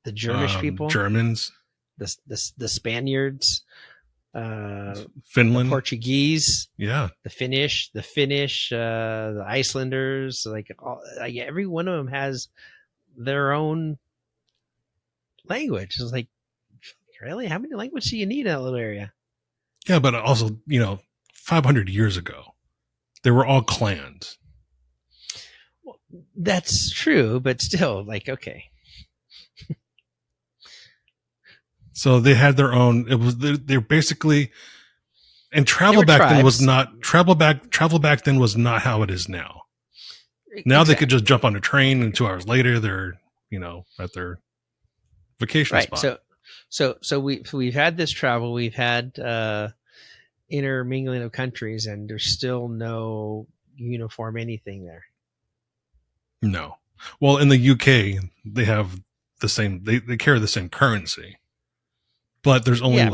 The German people, Germans, the Spaniards, Finland, the Portuguese, yeah, the Finnish, the Icelanders. Like every one of them has their own language. It's like, really, how many languages do you need in that little area? Yeah, but also, 500 years ago, they were all clans. Well, that's true, but still, like, okay. So they had their own. They're basically, and travel back then was not travel back then was not how it is now. Now They could just jump on a train, and 2 hours later they're at their vacation spot. So we've had this travel. We've had intermingling of countries, and there's still no uniform anything there. No. Well, in the UK, they have the same. They carry the same currency. But there's only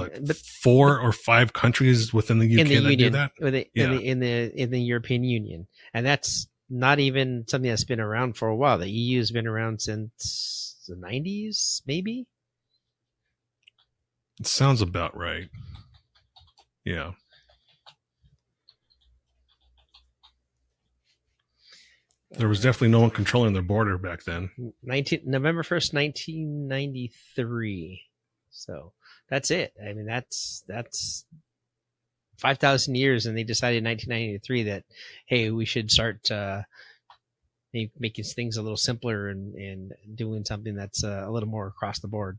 4 or 5 countries within the UK that do that. In the European Union, and that's not even something that's been around for a while. The EU has been around since the 90s, maybe. It sounds about right. Yeah. There was definitely no one controlling their border back then. November 1st, 1993. So that's it. I mean, that's 5,000 years, and they decided in 1993 that, hey, we should start making things a little simpler and doing something that's a little more across the board.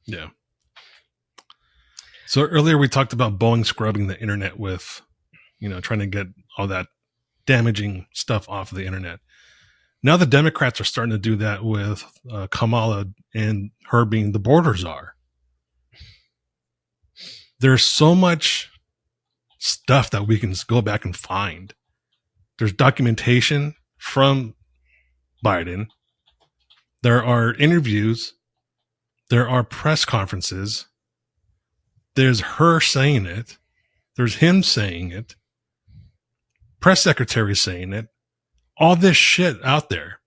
Yeah. So earlier we talked about Boeing scrubbing the internet with, trying to get all that damaging stuff off of the internet. Now the Democrats are starting to do that with Kamala and her being the border czar. There's so much stuff that we can go back and find. There's documentation from Biden. There are interviews. There are press conferences. There's her saying it. There's him saying it. Press secretary saying it. All this shit out there.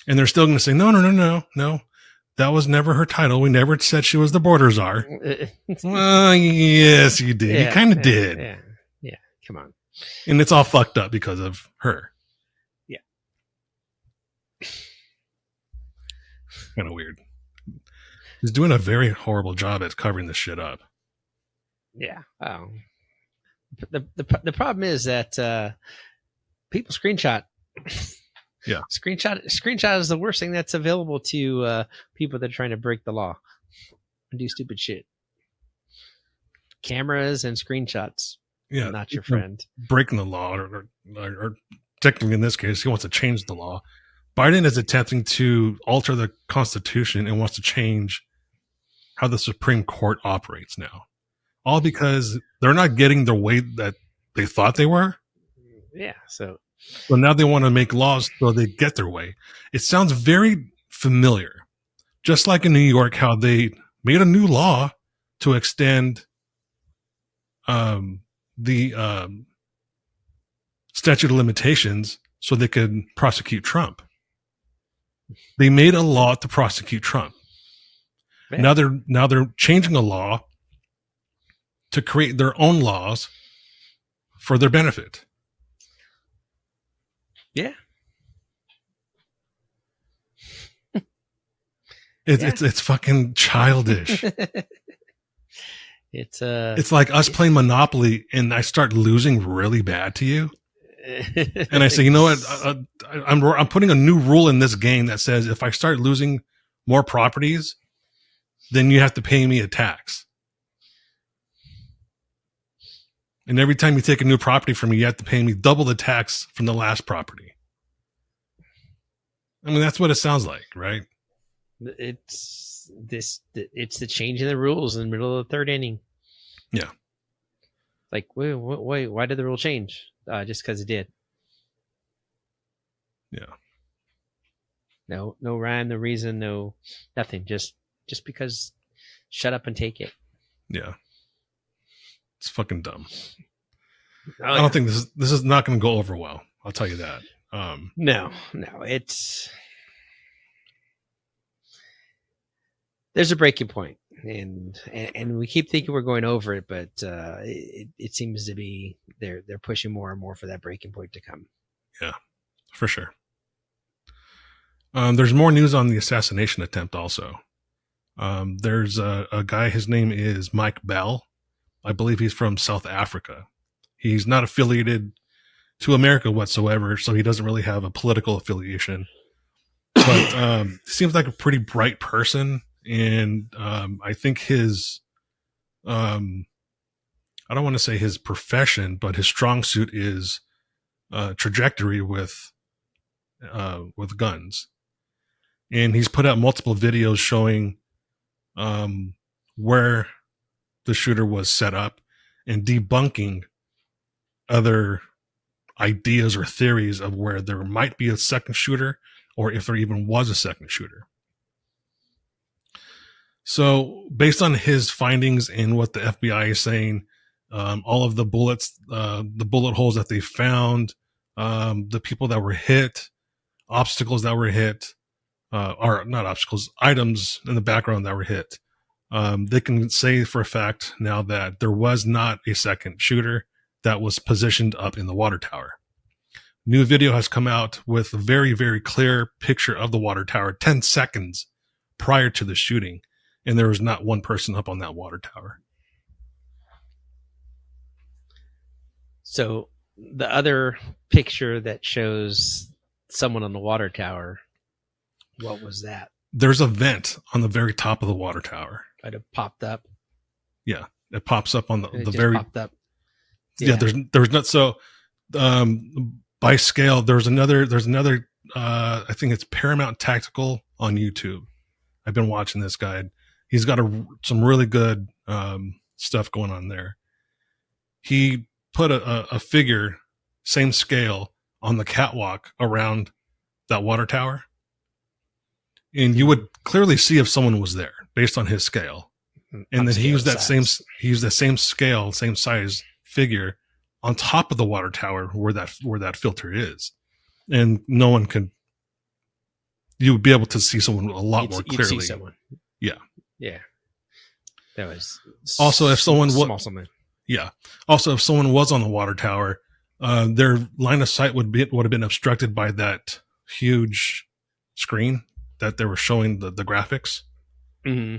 And they're still going to say, no. That was never her title. We never said she was the border czar. Well, yes, you did. Yeah, you kind of did. Yeah. Come on. And it's all fucked up because of her. Yeah. Kind of weird. He's doing a very horrible job at covering this shit up. Yeah. The problem is that people screenshot. Yeah. Screenshot is the worst thing that's available to people that are trying to break the law and do stupid shit. Cameras and screenshots. Yeah. Not your friend. Breaking the law, or technically in this case, he wants to change the law. Biden is attempting to alter the Constitution and wants to change how the Supreme Court operates now. All because they're not getting the way that they thought they were. Yeah. So now they want to make laws so they get their way. It sounds very familiar. Just like in New York, how they made a new law to extend the statute of limitations so they could prosecute Trump. They made a law to prosecute Trump. Man. Now they're changing a law to create their own laws for their benefit. Yeah. It's fucking childish. It's like us playing Monopoly and I start losing really bad to you. And I say, you know what? I'm putting a new rule in this game that says if I start losing more properties, then you have to pay me a tax. And every time you take a new property from me, you have to pay me double the tax from the last property. I mean, that's what it sounds like, right? It's the change in the rules in the middle of the third inning. Yeah. Like, wait, why did the rule change? Just because it did. Yeah. No rhyme, no reason, no nothing. Just because. Shut up and take it. Yeah. It's fucking dumb. Oh, I don't think this is not going to go over well. I'll tell you that. No, there's a breaking point, and we keep thinking we're going over it, but it seems to be they're pushing more and more for that breaking point to come. Yeah, for sure. There's more news on the assassination attempt also. There's a guy, his name is Mike Bell. I believe he's from South Africa. He's not affiliated to America whatsoever, so he doesn't really have a political affiliation. But he seems like a pretty bright person, and I think his, I don't want to say his profession, but his strong suit is trajectory with guns. And he's put out multiple videos showing where the shooter was set up and debunking other ideas or theories of where there might be a second shooter or if there even was a second shooter. So based on his findings and what the FBI is saying, all of the bullets, the bullet holes that they found, the people that were hit, obstacles that were hit, or not obstacles, items in the background that were hit. They can say for a fact now that there was not a second shooter that was positioned up in the water tower. New video has come out with a very, very clear picture of the water tower 10 seconds prior to the shooting, and there was not one person up on that water tower. So the other picture that shows someone on the water tower, what was that? There's a vent on the very top of the water tower. Might have popped up. Yeah, it pops up on the Just very popped up. yeah. There's not so by scale. There's another. I think it's Paramount Tactical on YouTube. I've been watching this guy. He's got some really good stuff going on there. He put a figure, same scale, on the catwalk around that water tower. And you would clearly see if someone was there based on his scale. And then he used that same scale, same size figure on top of the water tower where that filter is. And no one could, you would be able to see someone a lot more clearly. You'd see someone. Yeah. Yeah. That was also if someone small something. Yeah. Also, if someone was on the water tower, their line of sight would have been obstructed by that huge screen that they were showing the graphics. Mm-hmm.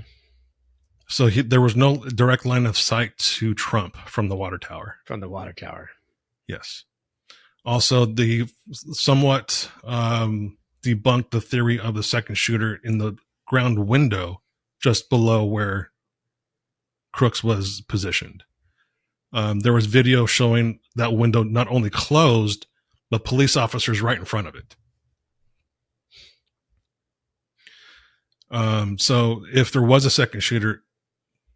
So there was no direct line of sight to Trump from the water tower. From the water tower. Yes. Also, the somewhat debunked the theory of the second shooter in the ground window just below where Crooks was positioned. There was video showing that window not only closed, but police officers right in front of it. So if there was a second shooter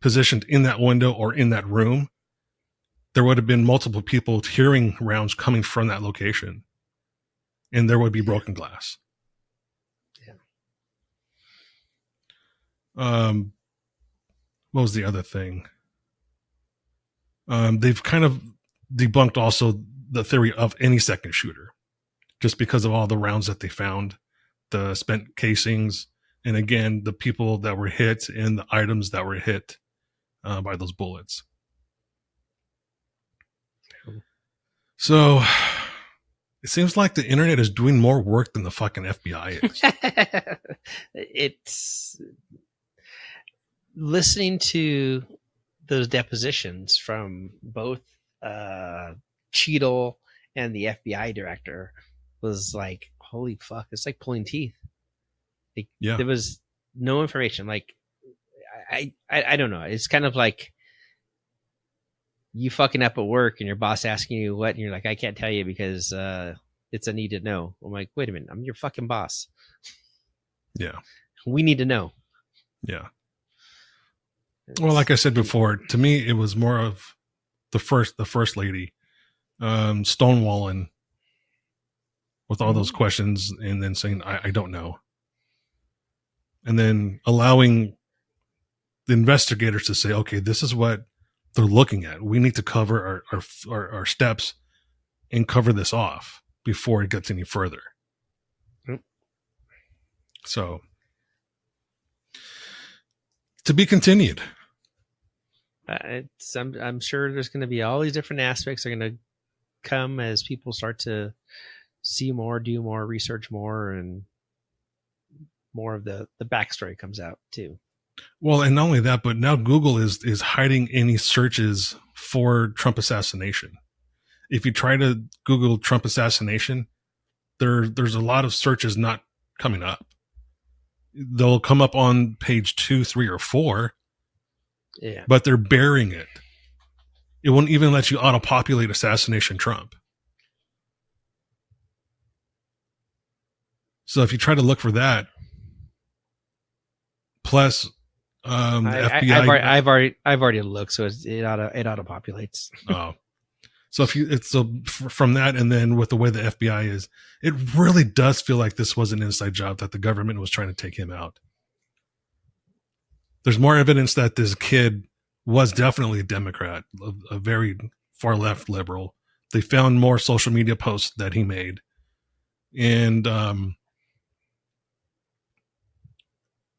positioned in that window or in that room, there would have been multiple people hearing rounds coming from that location, and there would be broken glass. Yeah. What was the other thing? They've kind of debunked also the theory of any second shooter just because of all the rounds that they found, the spent casings, and again, the people that were hit and the items that were hit by those bullets. So it seems like the internet is doing more work than the fucking FBI is. It's listening to those depositions from both Cheadle and the FBI director was like, holy fuck, it's like pulling teeth. Like, yeah. There was no information. Like, I don't know. It's kind of like you fucking up at work and your boss asking you what, and you're like, I can't tell you because it's a need to know. I'm like, wait a minute, I'm your fucking boss. Yeah. We need to know. Yeah. Well, like I said before, to me, it was more of the first lady, stonewalling with all those questions and then saying, I don't know. And then allowing the investigators to say, okay, this is what they're looking at. We need to cover our steps and cover this off before it gets any further. Yep. So to be continued. I'm sure there's going to be all these different aspects are going to come as people start to see more, do more, research more, and more of the backstory comes out too. Well, and not only that, but now Google is hiding any searches for Trump assassination. If you try to Google Trump assassination, there's a lot of searches not coming up. They'll come up on page 2, 3, or 4. Yeah. But they're burying it. It won't even let you auto-populate assassination Trump. So if you try to look for that, plus FBI, I've already looked, so it auto populates. Oh, so from that, and then with the way the FBI is, it really does feel like this was an inside job that the government was trying to take him out. There's more evidence that this kid was definitely a Democrat, a very far left liberal. They found more social media posts that he made. And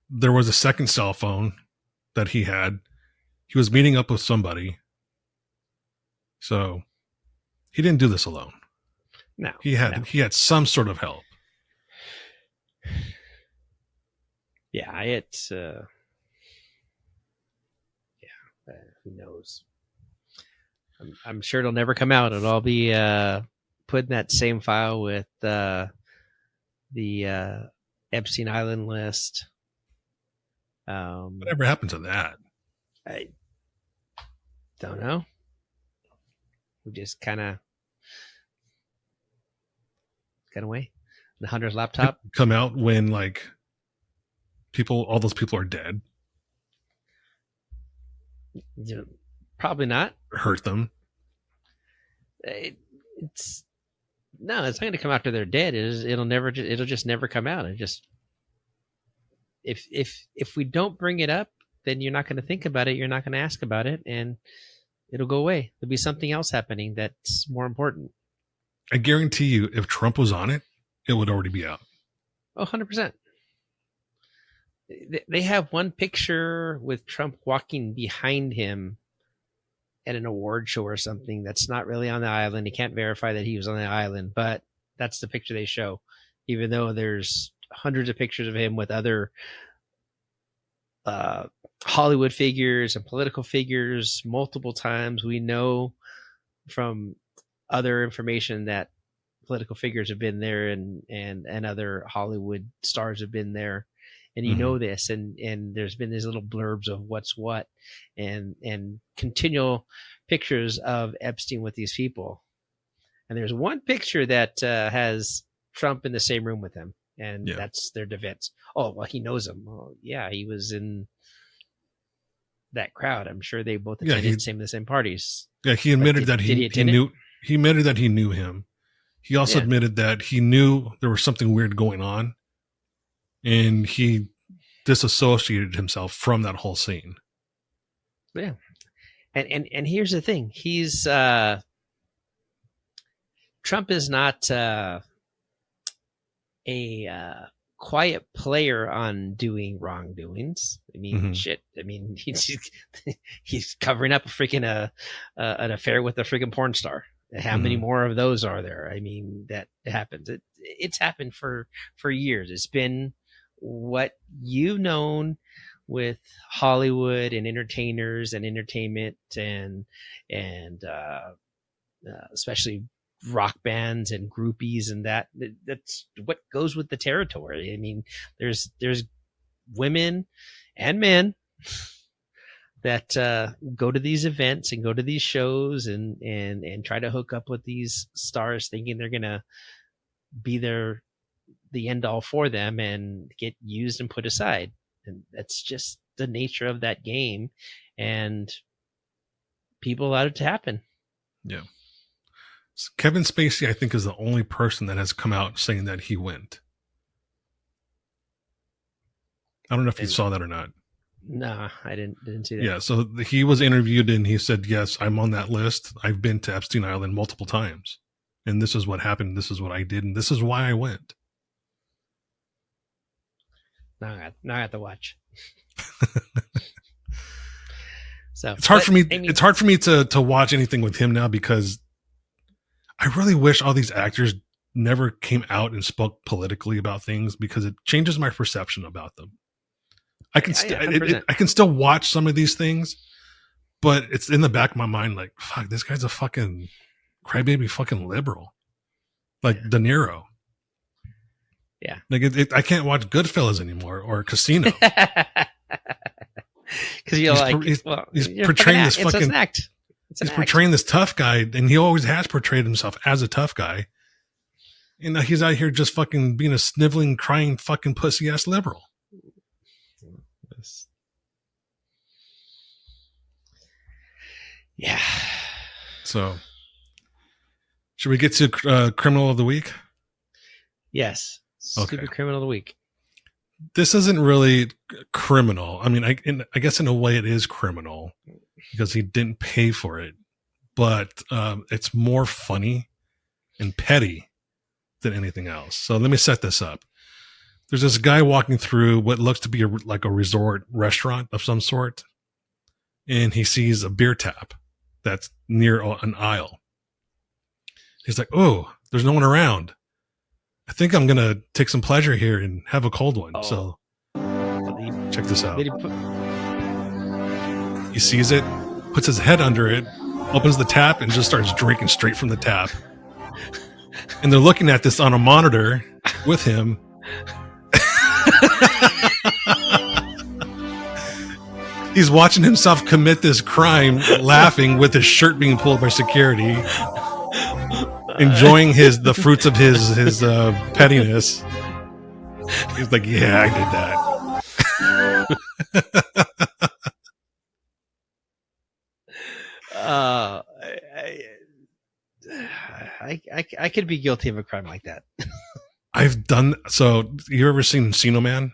there was a second cell phone that he had. He was meeting up with somebody. So he didn't do this alone. No. He had some sort of help. Yeah, it's who knows? I'm sure it'll never come out. It'll all be put in that same file with the Epstein Island list. Whatever happened to that? I don't know. We just kind of got away. The Hunter's laptop Come out when like all those people are dead. Probably not. Hurt them. It's not going to come after they're dead. It'll just never come out. It just if we don't bring it up, then you're not going to think about it. You're not going to ask about it, and it'll go away. There'll be something else happening that's more important. I guarantee you, if Trump was on it, it would already be out. Oh, 100%. They have one picture with Trump walking behind him at an award show or something that's not really on the island. He can't verify that he was on the island, but that's the picture they show, even though there's hundreds of pictures of him with other Hollywood figures and political figures multiple times. We know from other information that political figures have been there and other Hollywood stars have been there. And you know this, and there's been these little blurbs of what's what, and continual pictures of Epstein with these people. And there's one picture that has Trump in the same room with him, and that's their defense. Oh, well, he knows him. Oh, yeah, he was in that crowd. I'm sure they both attended the same parties. Yeah, he admitted that he knew. He admitted that he knew him. He also admitted that he knew there was something weird going on. And he disassociated himself from that whole scene. Yeah. And here's the thing. He's Trump is not a quiet player on doing wrongdoings. I mean, shit. I mean, he's covering up a freaking an affair with a freaking porn star. How many more of those are there? I mean, that happens. It's happened for years. It's been what you've known with Hollywood and entertainers and entertainment and especially rock bands and groupies, and that's what goes with the territory. I mean, there's women and men that go to these events and go to these shows and try to hook up with these stars thinking they're gonna be the end all for them and get used and put aside. And that's just the nature of that game, and people allowed it to happen. Yeah. So Kevin Spacey, I think, is the only person that has come out saying that he went. I don't know if you saw that or not. Nah, I didn't see that. Yeah. So he was interviewed and he said, yes, I'm on that list. I've been to Epstein Island multiple times, and this is what happened. This is what I did. And this is why I went. Now I have to watch. So it's hard for me. It's hard for me to watch anything with him now, because I really wish all these actors never came out and spoke politically about things, because it changes my perception about them. I can I can still watch some of these things, but it's in the back of my mind like, fuck, this guy's a fucking crybaby fucking liberal, like De Niro. Yeah, like I can't watch Goodfellas anymore or Casino, because you're he's portraying this fucking act. He's portraying this tough guy, and he always has portrayed himself as a tough guy. And now he's out here just fucking being a sniveling, crying fucking pussy ass liberal. Yeah. So, should we get to Criminal of the Week? Yes. Stupid Criminal of the Week. This isn't really criminal. I mean, I guess in a way it is criminal because he didn't pay for it, but it's more funny and petty than anything else. So let me set this up. There's this guy walking through what looks to be like a resort restaurant of some sort, and he sees a beer tap that's near an aisle. He's like, "Oh, there's no one around. I think I'm going to take some pleasure here and have a cold one." So check this out. He sees it, puts his head under it, opens the tap and just starts drinking straight from the tap. And they're looking at this on a monitor with him. He's watching himself commit this crime, laughing with his shirt being pulled by security, enjoying the fruits of his pettiness. He's like, yeah, I did that. I could be guilty of a crime like that. I've done so. You ever seen Encino Man?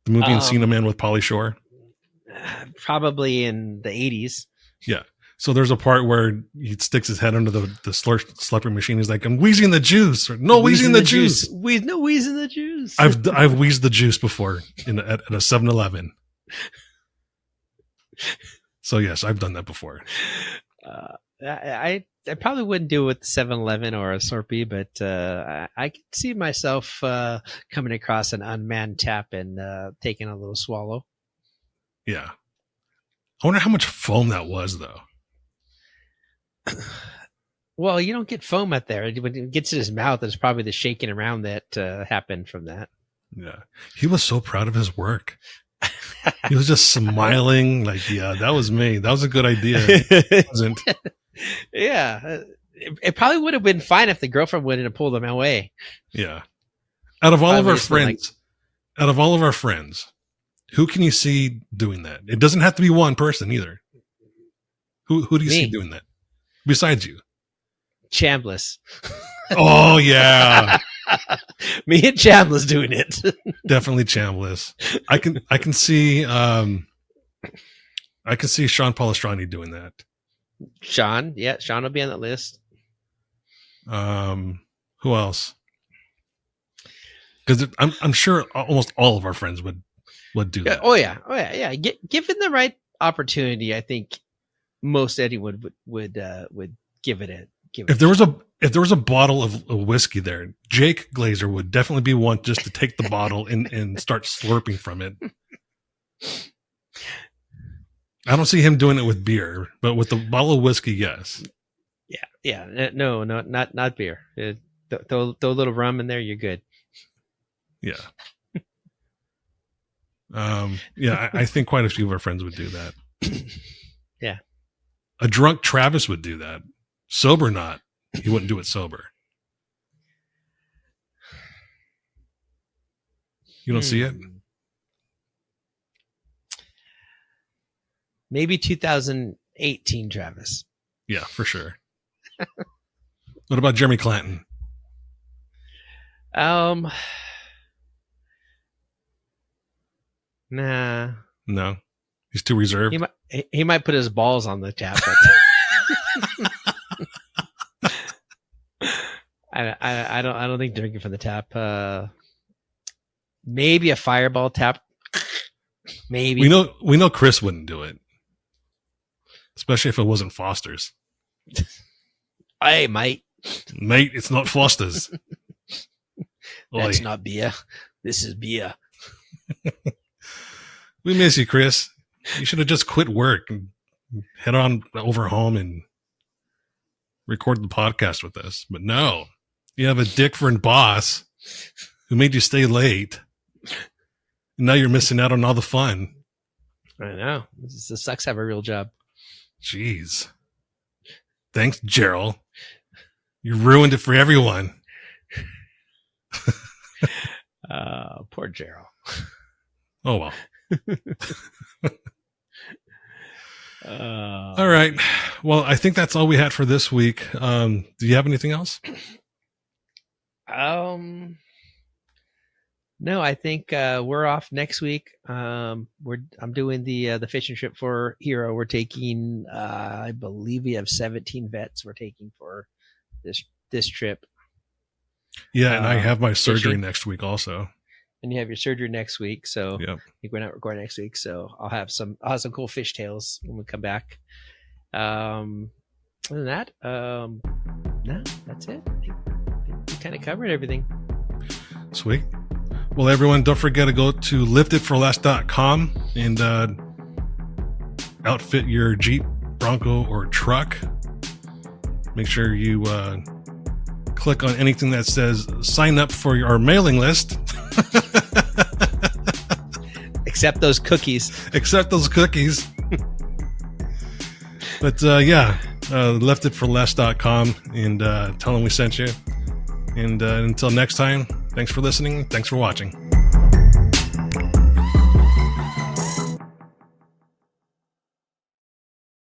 The movie Encino Man with Pauly Shore? Probably in the 80s. Yeah. So there's a part where he sticks his head under the slurping machine. He's like, I'm wheezing the juice. Or, no, wheezing the juice. No, wheezing the juice. I've wheezed the juice before at a 7-Eleven. So yes, I've done that before. I probably wouldn't do it with the 7-Eleven or a Slurpee, but I could see myself coming across an unmanned tap and taking a little swallow. Yeah. I wonder how much foam that was, though. Well, you don't get foam out there. When it gets in his mouth, there's probably the shaking around that happened from that. Yeah. He was so proud of his work. He was just smiling like, yeah, that was me. That was a good idea. It wasn't. Yeah. It probably would have been fine if the girlfriend wouldn't have pulled him away. Yeah. Out of all of our friends, who can you see doing that? It doesn't have to be one person either. Who do you see doing that? Besides you? Chambliss. Oh, yeah. Me and Chambliss doing it. Definitely Chambliss. I can see Sean Palestrani doing that. Sean will be on that list. Who else? Because I'm sure almost all of our friends would do that. Oh yeah. Given the right opportunity, I think most anyone would give it a. If there was a bottle of whiskey there, Jake Glazer would definitely be one just to take the bottle and start slurping from it. I don't see him doing it with beer, but with the bottle of whiskey, yes. Yeah. No, not beer. Throw a little rum in there, you're good. Yeah. I think quite a few of our friends would do that. Yeah. A drunk Travis would do that. Sober, not. He wouldn't do it sober. You don't see it? Maybe 2018 Travis. Yeah, for sure. What about Jeremy Clanton? Nah. No. He's too reserved. He might put his balls on the tap. But I don't think drinking from the tap. Maybe a fireball tap. Maybe we know Chris wouldn't do it, especially if it wasn't Foster's. Hey, mate, it's not Foster's. That's not beer. This is beer. We miss you, Chris. You should have just quit work and head on over home and record the podcast with us. But no, you have a different boss who made you stay late. And now you're missing out on all the fun. I know. This sucks to have a real job. Jeez. Thanks, Gerald. You ruined it for everyone. Poor Gerald. Oh, well. All right. Well, I think that's all we had for this week. Do you have anything else? No, I think we're off next week. I'm doing the fishing trip for Hero. We're taking I believe we have 17 vets we're taking for this trip. Yeah, and I have my surgery next week also. And you have your surgery next week, so yep. I think we're not recording next week, so I'll have some cool fish tales when we come back. Other than that, no, that's it. I think we kind of covered everything. Sweet. Well, everyone, don't forget to go to liftitforless.com and outfit your Jeep Bronco, or truck. Make sure you click on anything that says sign up for our mailing list. Except those cookies. Except those cookies. But leftitforless.com and tell them we sent you. And until next time, thanks for listening. Thanks for watching.